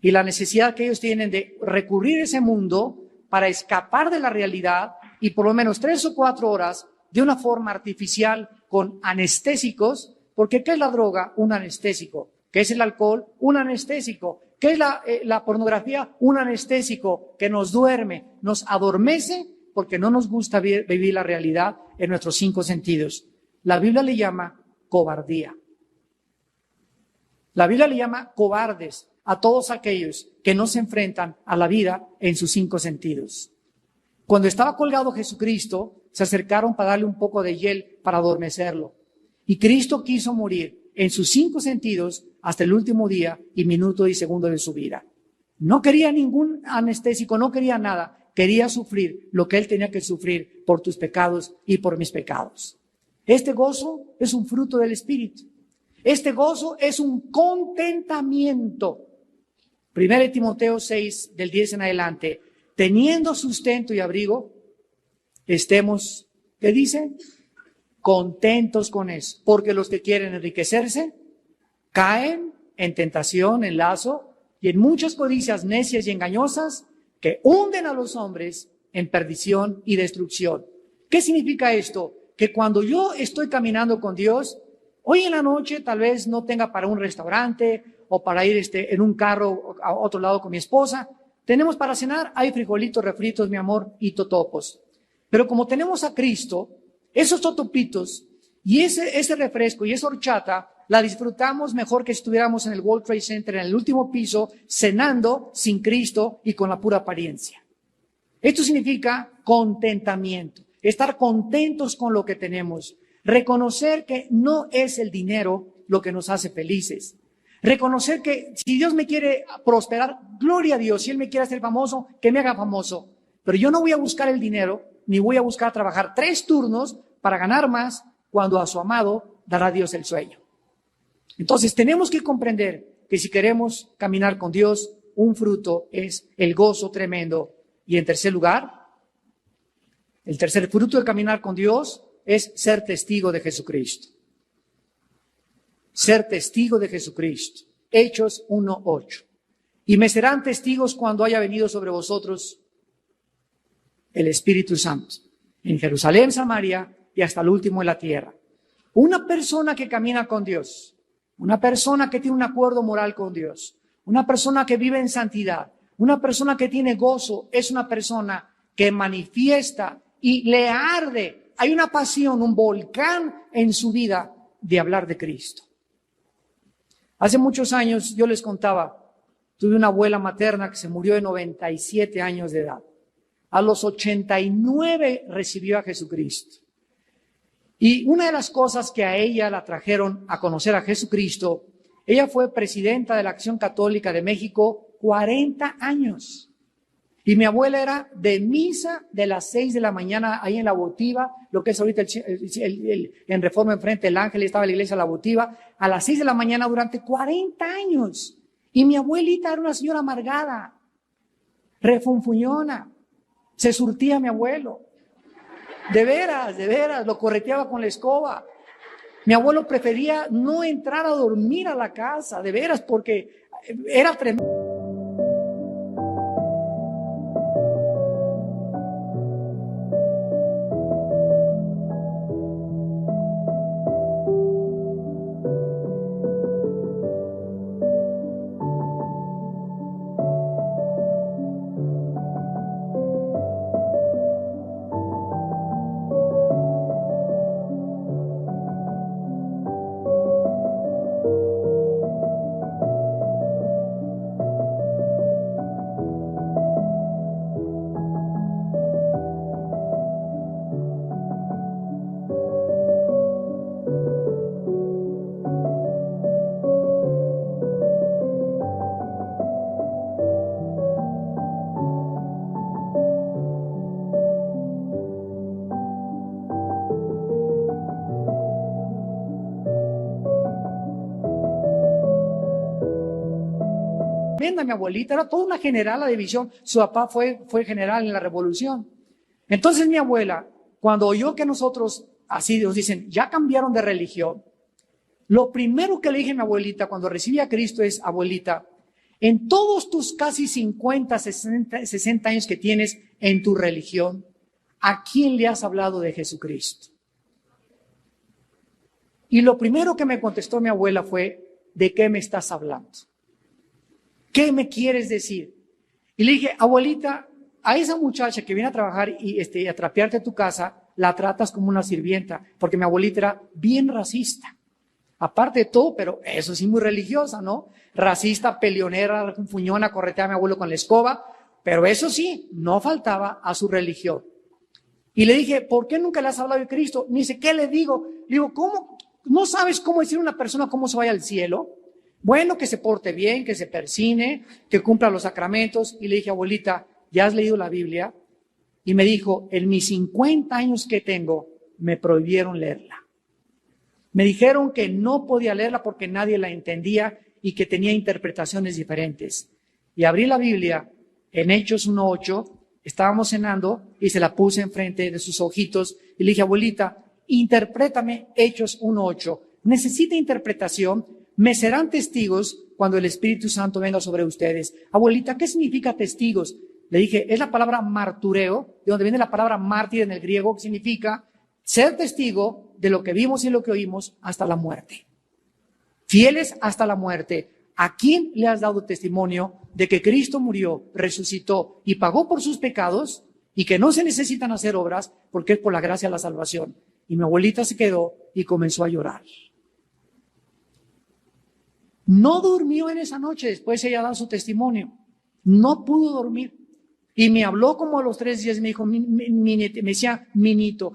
Y la necesidad que ellos tienen de recurrir a ese mundo para escapar de la realidad y por lo menos 3 o 4 horas de una forma artificial con anestésicos, porque ¿qué es la droga? Un anestésico. ¿Qué es el alcohol? Un anestésico. ¿Qué es la pornografía? Un anestésico que nos duerme, nos adormece porque no nos gusta vivir la realidad en nuestros 5 sentidos. La Biblia le llama cobardía. La Biblia le llama cobardes a todos aquellos que no se enfrentan a la vida en sus 5 sentidos. Cuando estaba colgado Jesucristo, se acercaron para darle un poco de hiel para adormecerlo. Y Cristo quiso morir en sus 5 sentidos hasta el último día y minuto y segundo de su vida. No quería ningún anestésico, no quería nada. Quería sufrir lo que Él tenía que sufrir por tus pecados y por mis pecados. Este gozo es un fruto del Espíritu. Este gozo es un contentamiento. 1 Timoteo 6, del 10 en adelante. Teniendo sustento y abrigo, estemos, ¿qué dice? Contentos con eso. Porque los que quieren enriquecerse caen en tentación, en lazo y en muchas codicias necias y engañosas que hunden a los hombres en perdición y destrucción. ¿Qué significa esto? Que cuando yo estoy caminando con Dios, hoy en la noche tal vez no tenga para un restaurante o para ir en un carro a otro lado con mi esposa. Tenemos para cenar, hay frijolitos, refritos, mi amor, y totopos. Pero como tenemos a Cristo, esos totopitos y ese refresco y esa horchata la disfrutamos mejor que si estuviéramos en el World Trade Center, en el último piso, cenando sin Cristo y con la pura apariencia. Esto significa contentamiento, estar contentos con lo que tenemos, reconocer que no es el dinero lo que nos hace felices, reconocer que si Dios me quiere prosperar, gloria a Dios, si Él me quiere hacer famoso, que me haga famoso, pero yo no voy a buscar el dinero, ni voy a buscar trabajar 3 turnos para ganar más cuando a su amado dará Dios el sueño. Entonces tenemos que comprender que si queremos caminar con Dios, un fruto es el gozo tremendo. Y en tercer lugar, el tercer fruto de caminar con Dios es ser testigo de Jesucristo. Ser testigo de Jesucristo. Hechos 1:8. Y me serán testigos cuando haya venido sobre vosotros el Espíritu Santo, en Jerusalén, Samaria y hasta el último de la tierra. Una persona que camina con Dios, una persona que tiene un acuerdo moral con Dios, una persona que vive en santidad, una persona que tiene gozo, es una persona que manifiesta y le arde. Hay una pasión, un volcán en su vida de hablar de Cristo. Hace muchos años yo les contaba, tuve una abuela materna que se murió de 97 años de edad. A los 89 recibió a Jesucristo. Y una de las cosas que a ella la trajeron a conocer a Jesucristo, ella fue presidenta de la Acción Católica de México 40 años. Y mi abuela era de misa de las 6 de la mañana ahí en la Votiva, lo que es ahorita en Reforma enfrente del Ángel, estaba la iglesia La Votiva, a las 6 de la mañana durante 40 años. Y mi abuelita era una señora amargada, refunfuñona, se surtía mi abuelo. De veras, lo correteaba con la escoba. Mi abuelo prefería no entrar a dormir a la casa, de veras, porque era tremendo. tremenda mi abuelita, era toda una general de división. Su papá fue general en la revolución. Entonces mi abuela, cuando oyó que nosotros, así nos dicen, ya cambiaron de religión, lo primero que le dije a mi abuelita cuando recibí a Cristo es, abuelita, en todos tus casi 50, 60 años que tienes en tu religión, ¿a quién le has hablado de Jesucristo? Y lo primero que me contestó mi abuela fue, ¿de qué me estás hablando? ¿Qué me quieres decir? Y le dije, abuelita, a esa muchacha que viene a trabajar y a trapearte tu casa, la tratas como una sirvienta, porque mi abuelita era bien racista. Aparte de todo, pero eso sí muy religiosa, ¿no? Racista, peleonera, fuñona, correteaba a mi abuelo con la escoba, pero eso sí, no faltaba a su religión. Y le dije, ¿por qué nunca le has hablado de Cristo? Me dice, ¿qué le digo? Le digo, ¿cómo? ¿No sabes cómo decir a una persona cómo se vaya al cielo? Bueno, que se porte bien, que se persine, que cumpla los sacramentos. Y le dije, abuelita, ¿ya has leído la Biblia? Y me dijo, en mis 50 años que tengo, me prohibieron leerla. Me dijeron que no podía leerla porque nadie la entendía y que tenía interpretaciones diferentes. Y abrí la Biblia en Hechos 1:8, estábamos cenando y se la puse enfrente de sus ojitos y le dije, abuelita, interprétame Hechos 1:8. Necesita interpretación, me serán testigos cuando el Espíritu Santo venga sobre ustedes. Abuelita, ¿qué significa testigos? Le dije, es la palabra martureo, de donde viene la palabra mártir en el griego, que significa ser testigo de lo que vimos y lo que oímos hasta la muerte. Fieles hasta la muerte. ¿A quién le has dado testimonio de que Cristo murió, resucitó y pagó por sus pecados y que no se necesitan hacer obras porque es por la gracia de la salvación? Y mi abuelita se quedó y comenzó a llorar. No durmió en esa noche, después ella da su testimonio. No pudo dormir. Y me habló como a los 3 días, me dijo, me decía, Minito,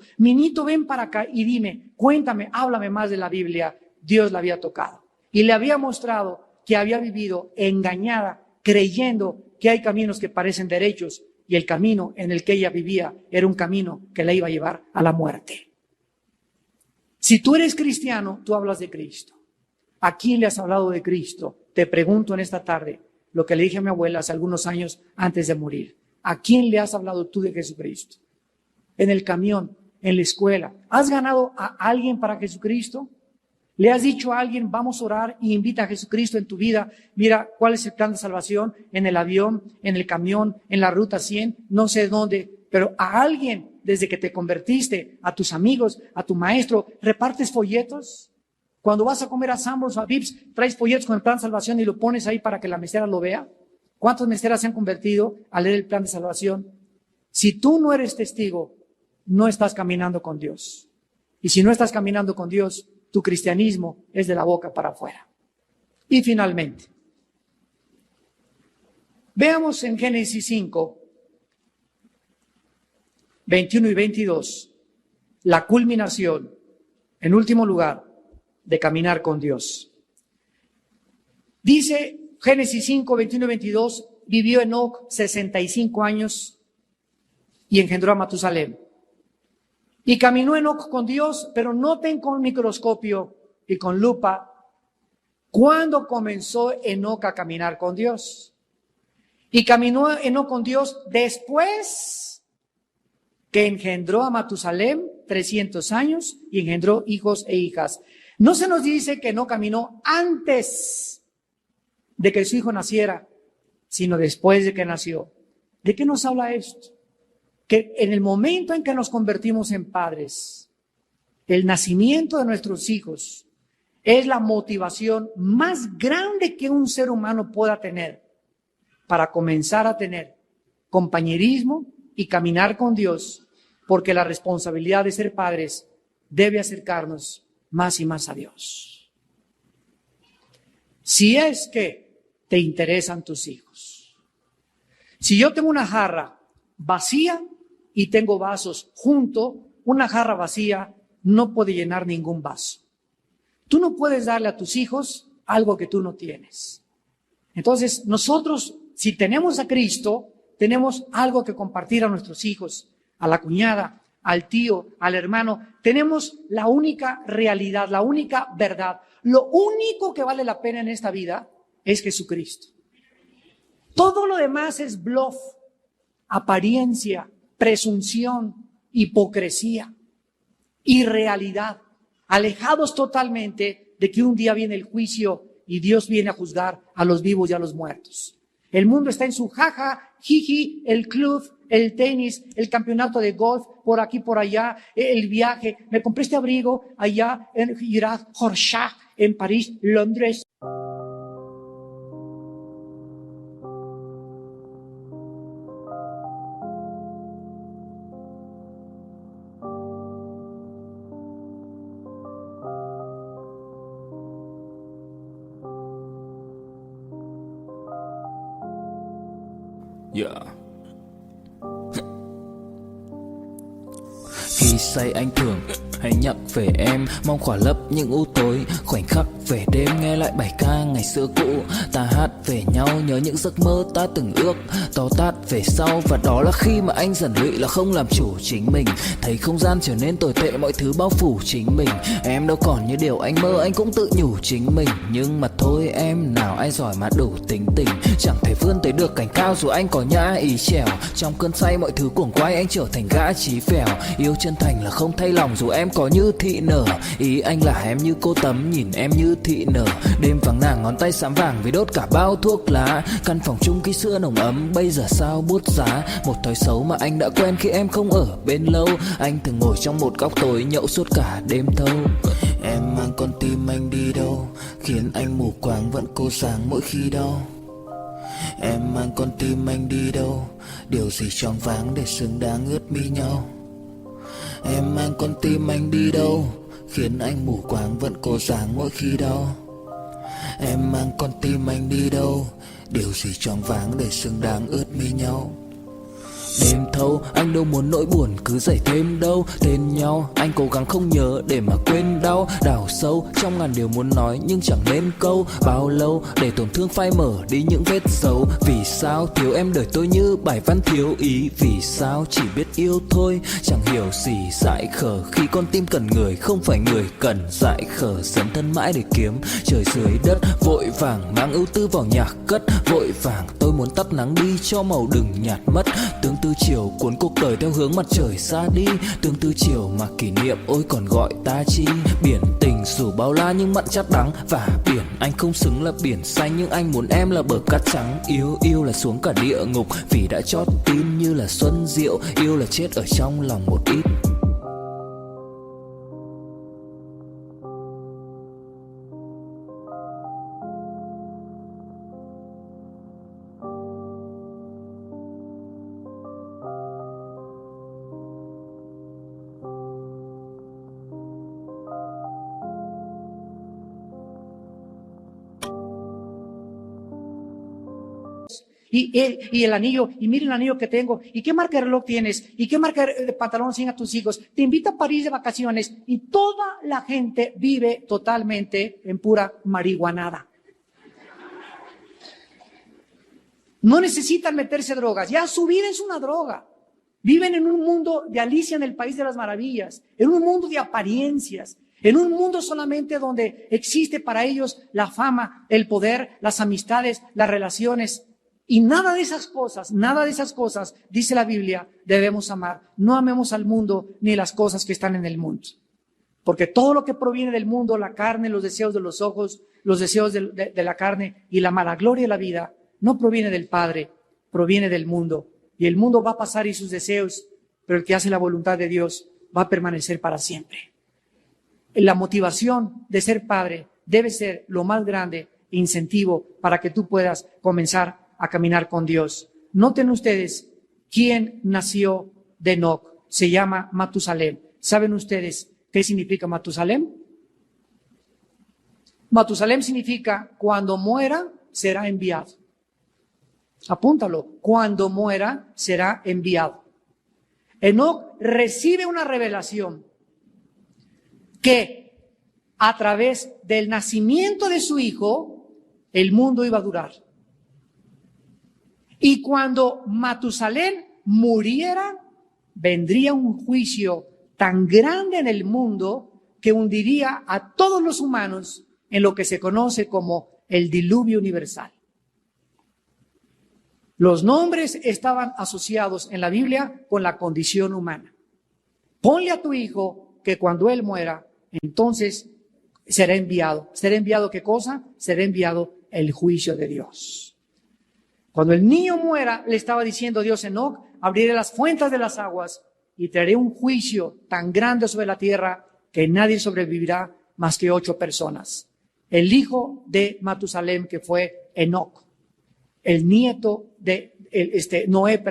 ven para acá y dime, cuéntame, háblame más de la Biblia. Dios la había tocado. Y le había mostrado que había vivido engañada, creyendo que hay caminos que parecen derechos y el camino en el que ella vivía era un camino que la iba a llevar a la muerte. Si tú eres cristiano, tú hablas de Cristo. ¿A quién le has hablado de Cristo? Te pregunto en esta tarde lo que le dije a mi abuela hace algunos años antes de morir. ¿A quién le has hablado tú de Jesucristo? En el camión, en la escuela. ¿Has ganado a alguien para Jesucristo? ¿Le has dicho a alguien, vamos a orar y invita a Jesucristo en tu vida? Mira, ¿cuál es el plan de salvación? En el avión, en el camión, en la ruta 100, no sé dónde, pero a alguien, desde que te convertiste, a tus amigos, a tu maestro, ¿repartes folletos? Cuando vas a comer a Sambors o a Vips, traes folletos con el plan de salvación y lo pones ahí para que la mesera lo vea. ¿Cuántas meseras se han convertido a leer el plan de salvación? Si tú no eres testigo, no estás caminando con Dios. Y si no estás caminando con Dios, tu cristianismo es de la boca para afuera. Y finalmente, veamos en Génesis 5, 21 y 22, la culminación, en último lugar, de caminar con Dios. Dice Génesis 5, 21 y 22, vivió Enoc 65 años y engendró a Matusalem. Y caminó Enoc con Dios, pero noten con microscopio y con lupa cuándo comenzó Enoc a caminar con Dios. Y caminó Enoc con Dios después que engendró a Matusalem 300 años y engendró hijos e hijas. No se nos dice que no caminó antes de que su hijo naciera, sino después de que nació. ¿De qué nos habla esto? Que en el momento en que nos convertimos en padres, el nacimiento de nuestros hijos es la motivación más grande que un ser humano pueda tener para comenzar a tener compañerismo y caminar con Dios, porque la responsabilidad de ser padres debe acercarnos más y más a Dios. Si es que te interesan tus hijos. Si yo tengo una jarra vacía y tengo vasos junto, una jarra vacía no puede llenar ningún vaso. Tú no puedes darle a tus hijos algo que tú no tienes. Entonces, nosotros, si tenemos a Cristo, tenemos algo que compartir a nuestros hijos, a la cuñada, al tío, al hermano. Tenemos la única realidad, la única verdad. Lo único que vale la pena en esta vida es Jesucristo. Todo lo demás es bluff, apariencia, presunción, hipocresía, irrealidad, alejados totalmente de que un día viene el juicio y Dios viene a juzgar a los vivos y a los muertos. El mundo está en su jaja, jiji, el club, el tenis, el campeonato de golf, por aquí, por allá, el viaje. Me compré este abrigo allá en Girat, Jorshak, en París, Londres. Yeah. Khi say anh thường hay nhắc về em, mong khỏa lấp những u tối, khoảnh khắc về đêm nghe lại bài ca ngày xưa cũ. Ta hát về nhau nhớ những giấc mơ ta từng ước, to tát về sau. Và đó là khi mà anh dần lụy là không làm chủ chính mình, thấy không gian trở nên tồi tệ, mọi thứ bao phủ chính mình. Em đâu còn như điều anh mơ, anh cũng tự nhủ chính mình. Nhưng mà thôi em, nào ai giỏi mà đủ tính tình, chẳng thể vươn tới được cảnh cao dù anh có nhã ý trèo. Trong cơn say mọi thứ cuồng quay, anh trở thành gã chí phèo. Yêu chân thành là không thay lòng dù em có như thị nở. Ý anh là em như cô tấm, nhìn em như thị nở. Đêm vắng nàng ngón tay xám vàng vì đốt cả bao thuốc lá. Căn phòng chung ký xưa nồng ấm, bây giờ sao bút giá. Một thói xấu mà anh đã quen khi em không ở bên lâu. Anh thường ngồi trong một góc tối nhậu suốt cả đêm thâu. Em mang con tim anh đi đâu, khiến anh mù quáng vẫn cố sáng mỗi khi đau. Em mang con tim anh đi đâu, điều gì choáng váng để xứng đáng ướt mi nhau. Em mang con tim anh đi đâu, khiến anh mù quáng vẫn cố sáng mỗi khi đau. Em mang con tim anh đi đâu, điều gì choáng váng để xứng đáng ướt mi nhau. Đêm thâu anh đâu muốn nỗi buồn cứ dậy thêm đâu. Tên nhau anh cố gắng không nhớ để mà quên đau. Đào sâu trong ngàn điều muốn nói nhưng chẳng nên câu. Bao lâu để tổn thương phai mở đi những vết dấu. Vì sao thiếu em đời tôi như bài văn thiếu ý. Vì sao chỉ biết yêu thôi chẳng hiểu gì dại khờ. Khi con tim cần người không phải người cần dại khờ. Dấn thân mãi để kiếm trời dưới đất. Vội vàng mang ưu tư vào nhạc cất. Vội vàng tôi muốn tắt nắng đi cho màu đừng nhạt mất. Tương tư chiều cuốn cuộc đời theo hướng mặt trời xa đi. Tương tư chiều mà kỷ niệm ôi còn gọi ta chi. Biển tình dù bao la nhưng mặn chát đắng. Và biển anh không xứng là biển xanh, nhưng anh muốn em là bờ cát trắng. Yêu là xuống cả địa ngục vì đã chót tin như là xuân diệu. Yêu là chết ở trong lòng một ít. Y el anillo, y mira el anillo que tengo, y qué marca de reloj tienes, y qué marca de pantalón siguen a tus hijos, te invita a París de vacaciones, y toda la gente vive totalmente en pura marihuanada. No necesitan meterse drogas, ya su vida es una droga. Viven en un mundo de Alicia en el País de las Maravillas, en un mundo de apariencias, en un mundo solamente donde existe para ellos la fama, el poder, las amistades, las relaciones. Y nada de esas cosas, dice la Biblia, debemos amar. No amemos al mundo ni las cosas que están en el mundo. Porque todo lo que proviene del mundo, la carne, los deseos de los ojos, los deseos de la carne y la mala gloria de la vida, no proviene del Padre, proviene del mundo. Y el mundo va a pasar y sus deseos, pero el que hace la voluntad de Dios va a permanecer para siempre. La motivación de ser padre debe ser lo más grande incentivo para que tú puedas comenzar a caminar con Dios. Noten ustedes quién nació de Enoc. Se llama Matusalem. ¿Saben ustedes qué significa Matusalem? Matusalem significa cuando muera será enviado. Apúntalo. Cuando muera será enviado. Enoc recibe una revelación que a través del nacimiento de su hijo el mundo iba a durar. Y cuando Matusalén muriera, vendría un juicio tan grande en el mundo que hundiría a todos los humanos en lo que se conoce como el diluvio universal. Los nombres estaban asociados en la Biblia con la condición humana. Ponle a tu hijo que cuando él muera, entonces será enviado. ¿Será enviado qué cosa? Será enviado el juicio de Dios. Cuando el niño muera, le estaba diciendo Dios a Enoc, abriré las fuentes de las aguas y traeré un juicio tan grande sobre la tierra que nadie sobrevivirá más que 8 personas. El hijo de Matusalem, que fue Enoc, el nieto de Noé,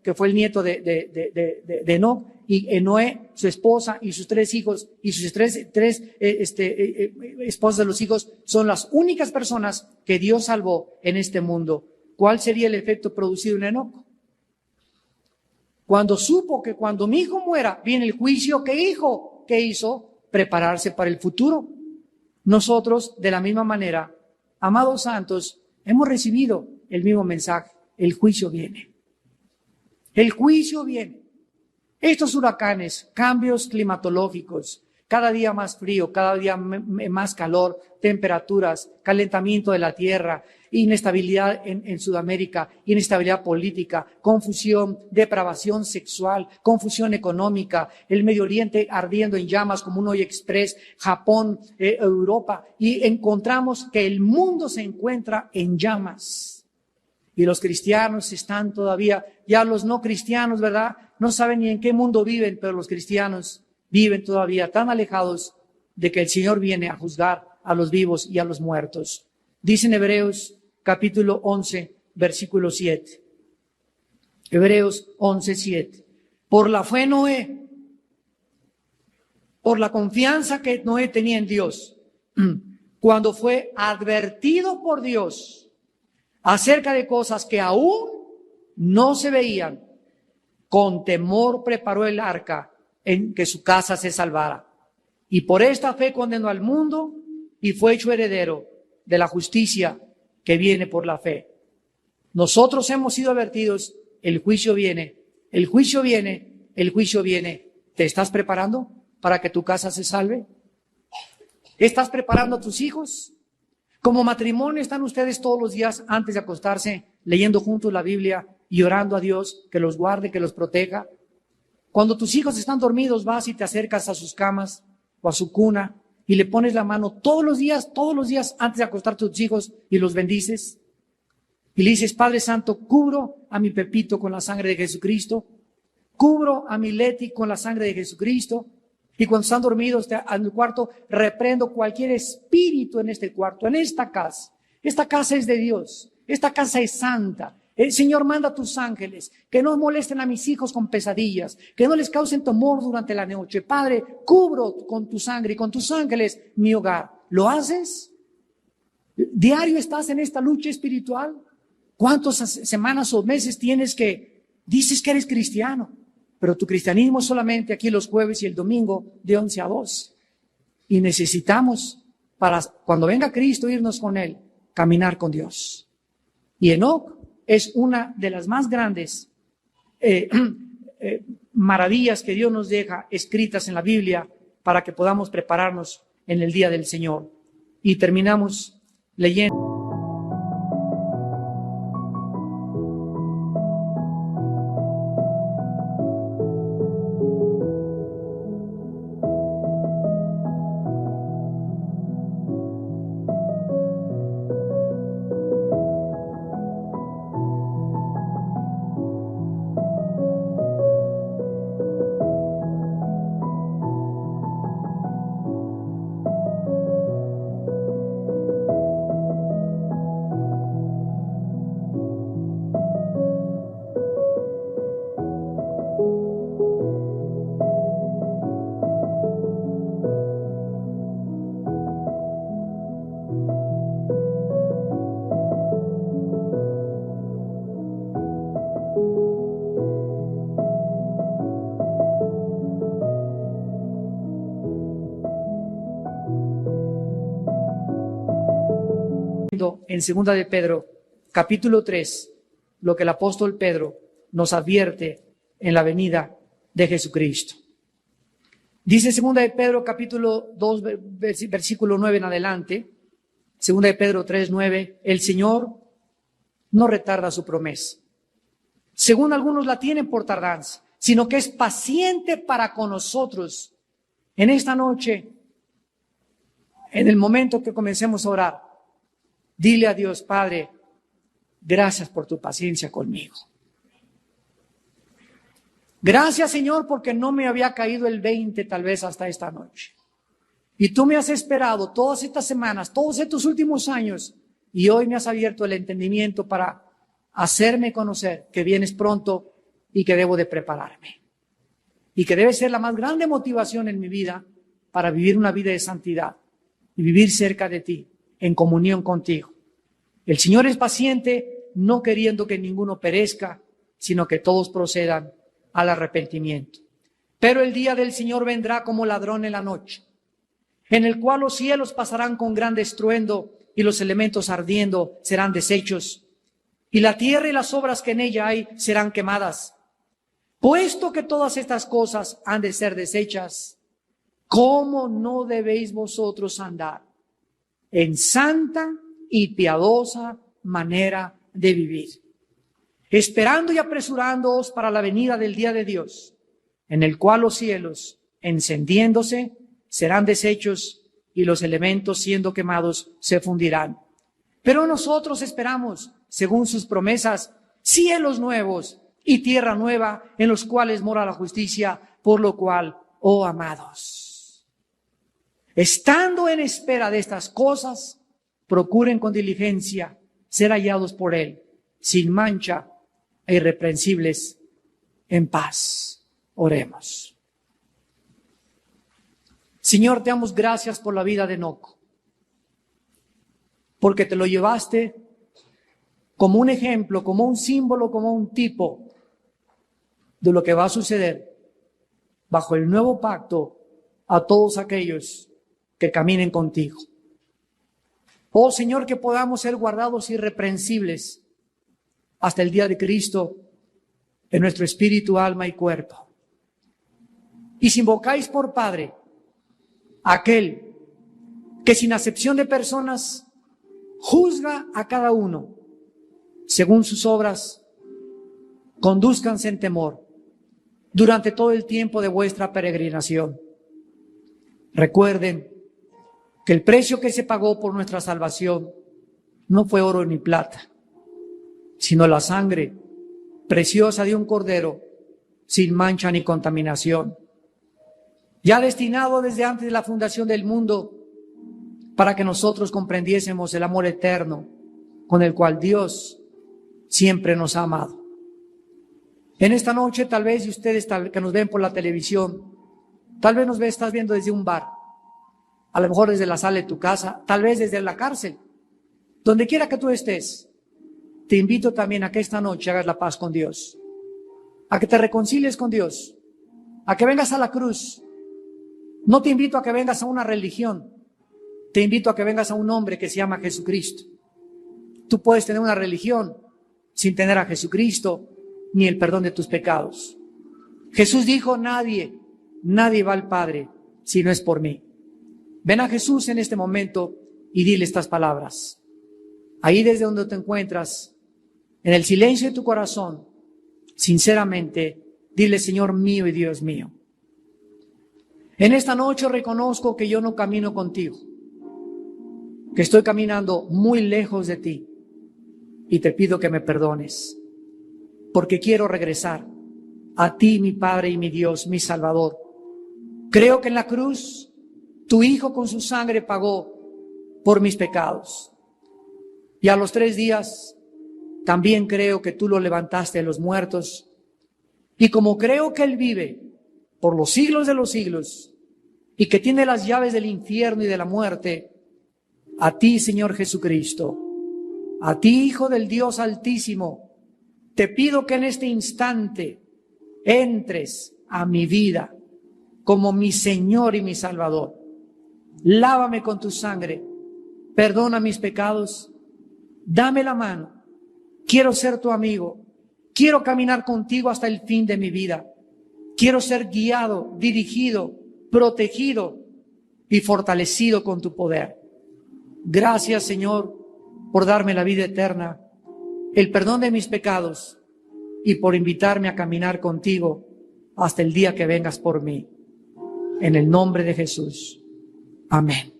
que fue el nieto de Enoc, y Noé, su esposa y sus 3 hijos y sus tres esposas de los hijos son las únicas personas que Dios salvó en este mundo. ¿Cuál sería el efecto producido en Enoc? Cuando supo que cuando mi hijo muera viene el juicio, ¿qué hizo? Prepararse para el futuro. Nosotros, de la misma manera, amados santos, hemos recibido el mismo mensaje. El juicio viene. El juicio viene. Estos huracanes, cambios climatológicos, cada día más frío, cada día más calor, temperaturas, calentamiento de la tierra, inestabilidad en Sudamérica, inestabilidad política, confusión, depravación sexual, confusión económica, el Medio Oriente ardiendo en llamas como un hoy express, Japón, Europa, y encontramos que el mundo se encuentra en llamas. Y los cristianos están todavía, ya los no cristianos, ¿verdad? No saben ni en qué mundo viven, pero los cristianos viven todavía tan alejados de que el Señor viene a juzgar a los vivos y a los muertos. Dice en Hebreos capítulo 11, versículo 7. Hebreos 11, 7. Por la fe Noé, por la confianza que Noé tenía en Dios, cuando fue advertido por Dios acerca de cosas que aún no se veían, con temor preparó el arca en que su casa se salvara. Y por esta fe condenó al mundo y fue hecho heredero de la justicia que viene por la fe. Nosotros hemos sido advertidos, el juicio viene, el juicio viene, el juicio viene. ¿Te estás preparando para que tu casa se salve? ¿Estás preparando a tus hijos? Como matrimonio están ustedes todos los días antes de acostarse leyendo juntos la Biblia y orando a Dios que los guarde, que los proteja. Cuando tus hijos están dormidos, vas y te acercas a sus camas o a su cuna y le pones la mano todos los días antes de acostarte a tus hijos y los bendices. Y le dices, Padre Santo, cubro a mi Pepito con la sangre de Jesucristo, cubro a mi Leti con la sangre de Jesucristo. Y cuando están dormidos en el cuarto, reprendo cualquier espíritu en este cuarto, en esta casa. Esta casa es de Dios, esta casa es santa. El Señor manda a tus ángeles que no molesten a mis hijos con pesadillas, que no les causen temor durante la noche. Padre, cubro con tu sangre y con tus ángeles mi hogar. ¿Lo haces? ¿Diario estás en esta lucha espiritual? ¿Cuántas semanas o meses tienes que dices que eres cristiano? Pero tu cristianismo es solamente aquí los jueves y el domingo de 11 a 2. Y necesitamos, para cuando venga Cristo, irnos con Él, caminar con Dios. Y Enoc es una de las más grandes maravillas que Dios nos deja escritas en la Biblia para que podamos prepararnos en el día del Señor. Y terminamos leyendo. En segunda de Pedro, capítulo 3, lo que el apóstol Pedro nos advierte en la venida de Jesucristo. Dice segunda de Pedro, capítulo 2, versículo 9 en adelante, segunda de Pedro 3, 9, el Señor no retarda su promesa, según algunos la tienen por tardanza, sino que es paciente para con nosotros. En esta noche, en el momento que comencemos a orar, dile a Dios: Padre, gracias por tu paciencia conmigo. Gracias, Señor, porque no me había caído el 20 tal vez hasta esta noche. Y tú me has esperado todas estas semanas, todos estos últimos años, y hoy me has abierto el entendimiento para hacerme conocer que vienes pronto y que debo de prepararme. Y que debe ser la más grande motivación en mi vida para vivir una vida de santidad y vivir cerca de ti, en comunión contigo. El Señor es paciente, no queriendo que ninguno perezca, sino que todos procedan al arrepentimiento. Pero el día del Señor vendrá como ladrón en la noche, en el cual los cielos pasarán con gran estruendo y los elementos ardiendo serán deshechos, y la tierra y las obras que en ella hay serán quemadas. Puesto que todas estas cosas han de ser deshechas, ¿cómo no debéis vosotros andar en santa y piadosa manera de vivir, esperando y apresurándoos para la venida del día de Dios, en el cual los cielos, encendiéndose, serán deshechos y los elementos, siendo quemados, se fundirán? Pero nosotros esperamos, según sus promesas, cielos nuevos y tierra nueva, en los cuales mora la justicia, por lo cual, oh amados, estando en espera de estas cosas, procuren con diligencia ser hallados por Él, sin mancha e irreprensibles, en paz. Oremos. Señor, te damos gracias por la vida de Enoc, porque te lo llevaste como un ejemplo, como un símbolo, como un tipo de lo que va a suceder bajo el nuevo pacto a todos aquellos que caminen contigo. Oh Señor, que podamos ser guardados irreprensibles hasta el día de Cristo en nuestro espíritu, alma y cuerpo. Y si invocáis por Padre aquel que sin acepción de personas juzga a cada uno según sus obras, condúzcanse en temor durante todo el tiempo de vuestra peregrinación. Recuerden que el precio que se pagó por nuestra salvación no fue oro ni plata, sino la sangre preciosa de un cordero sin mancha ni contaminación, ya destinado desde antes de la fundación del mundo para que nosotros comprendiésemos el amor eterno con el cual Dios siempre nos ha amado. En esta noche, tal vez, y ustedes que nos ven por la televisión, tal vez estás viendo desde un bar, a lo mejor desde la sala de tu casa, tal vez desde la cárcel, donde quiera que tú estés. Te invito también a que esta noche hagas la paz con Dios, a que te reconcilies con Dios, a que vengas a la cruz. No te invito a que vengas a una religión, te invito a que vengas a un hombre que se llama Jesucristo. Tú puedes tener una religión sin tener a Jesucristo ni el perdón de tus pecados. Jesús dijo: nadie va al Padre si no es por mí. Ven a Jesús en este momento y dile estas palabras. Ahí desde donde te encuentras, en el silencio de tu corazón, sinceramente, dile: Señor mío y Dios mío, en esta noche reconozco que yo no camino contigo, que estoy caminando muy lejos de ti, y te pido que me perdones, porque quiero regresar a ti, mi Padre y mi Dios, mi Salvador. Creo que en la cruz tu Hijo con su sangre pagó por mis pecados, y a los 3 días también creo que tú lo levantaste de los muertos, y como creo que Él vive por los siglos de los siglos y que tiene las llaves del infierno y de la muerte, a ti, Señor Jesucristo, a ti, Hijo del Dios Altísimo, te pido que en este instante entres a mi vida como mi Señor y mi Salvador. Lávame con tu sangre, perdona mis pecados, dame la mano, quiero ser tu amigo, quiero caminar contigo hasta el fin de mi vida, quiero ser guiado, dirigido, protegido y fortalecido con tu poder. Gracias, Señor, por darme la vida eterna, el perdón de mis pecados y por invitarme a caminar contigo hasta el día que vengas por mí. En el nombre de Jesús. Amén.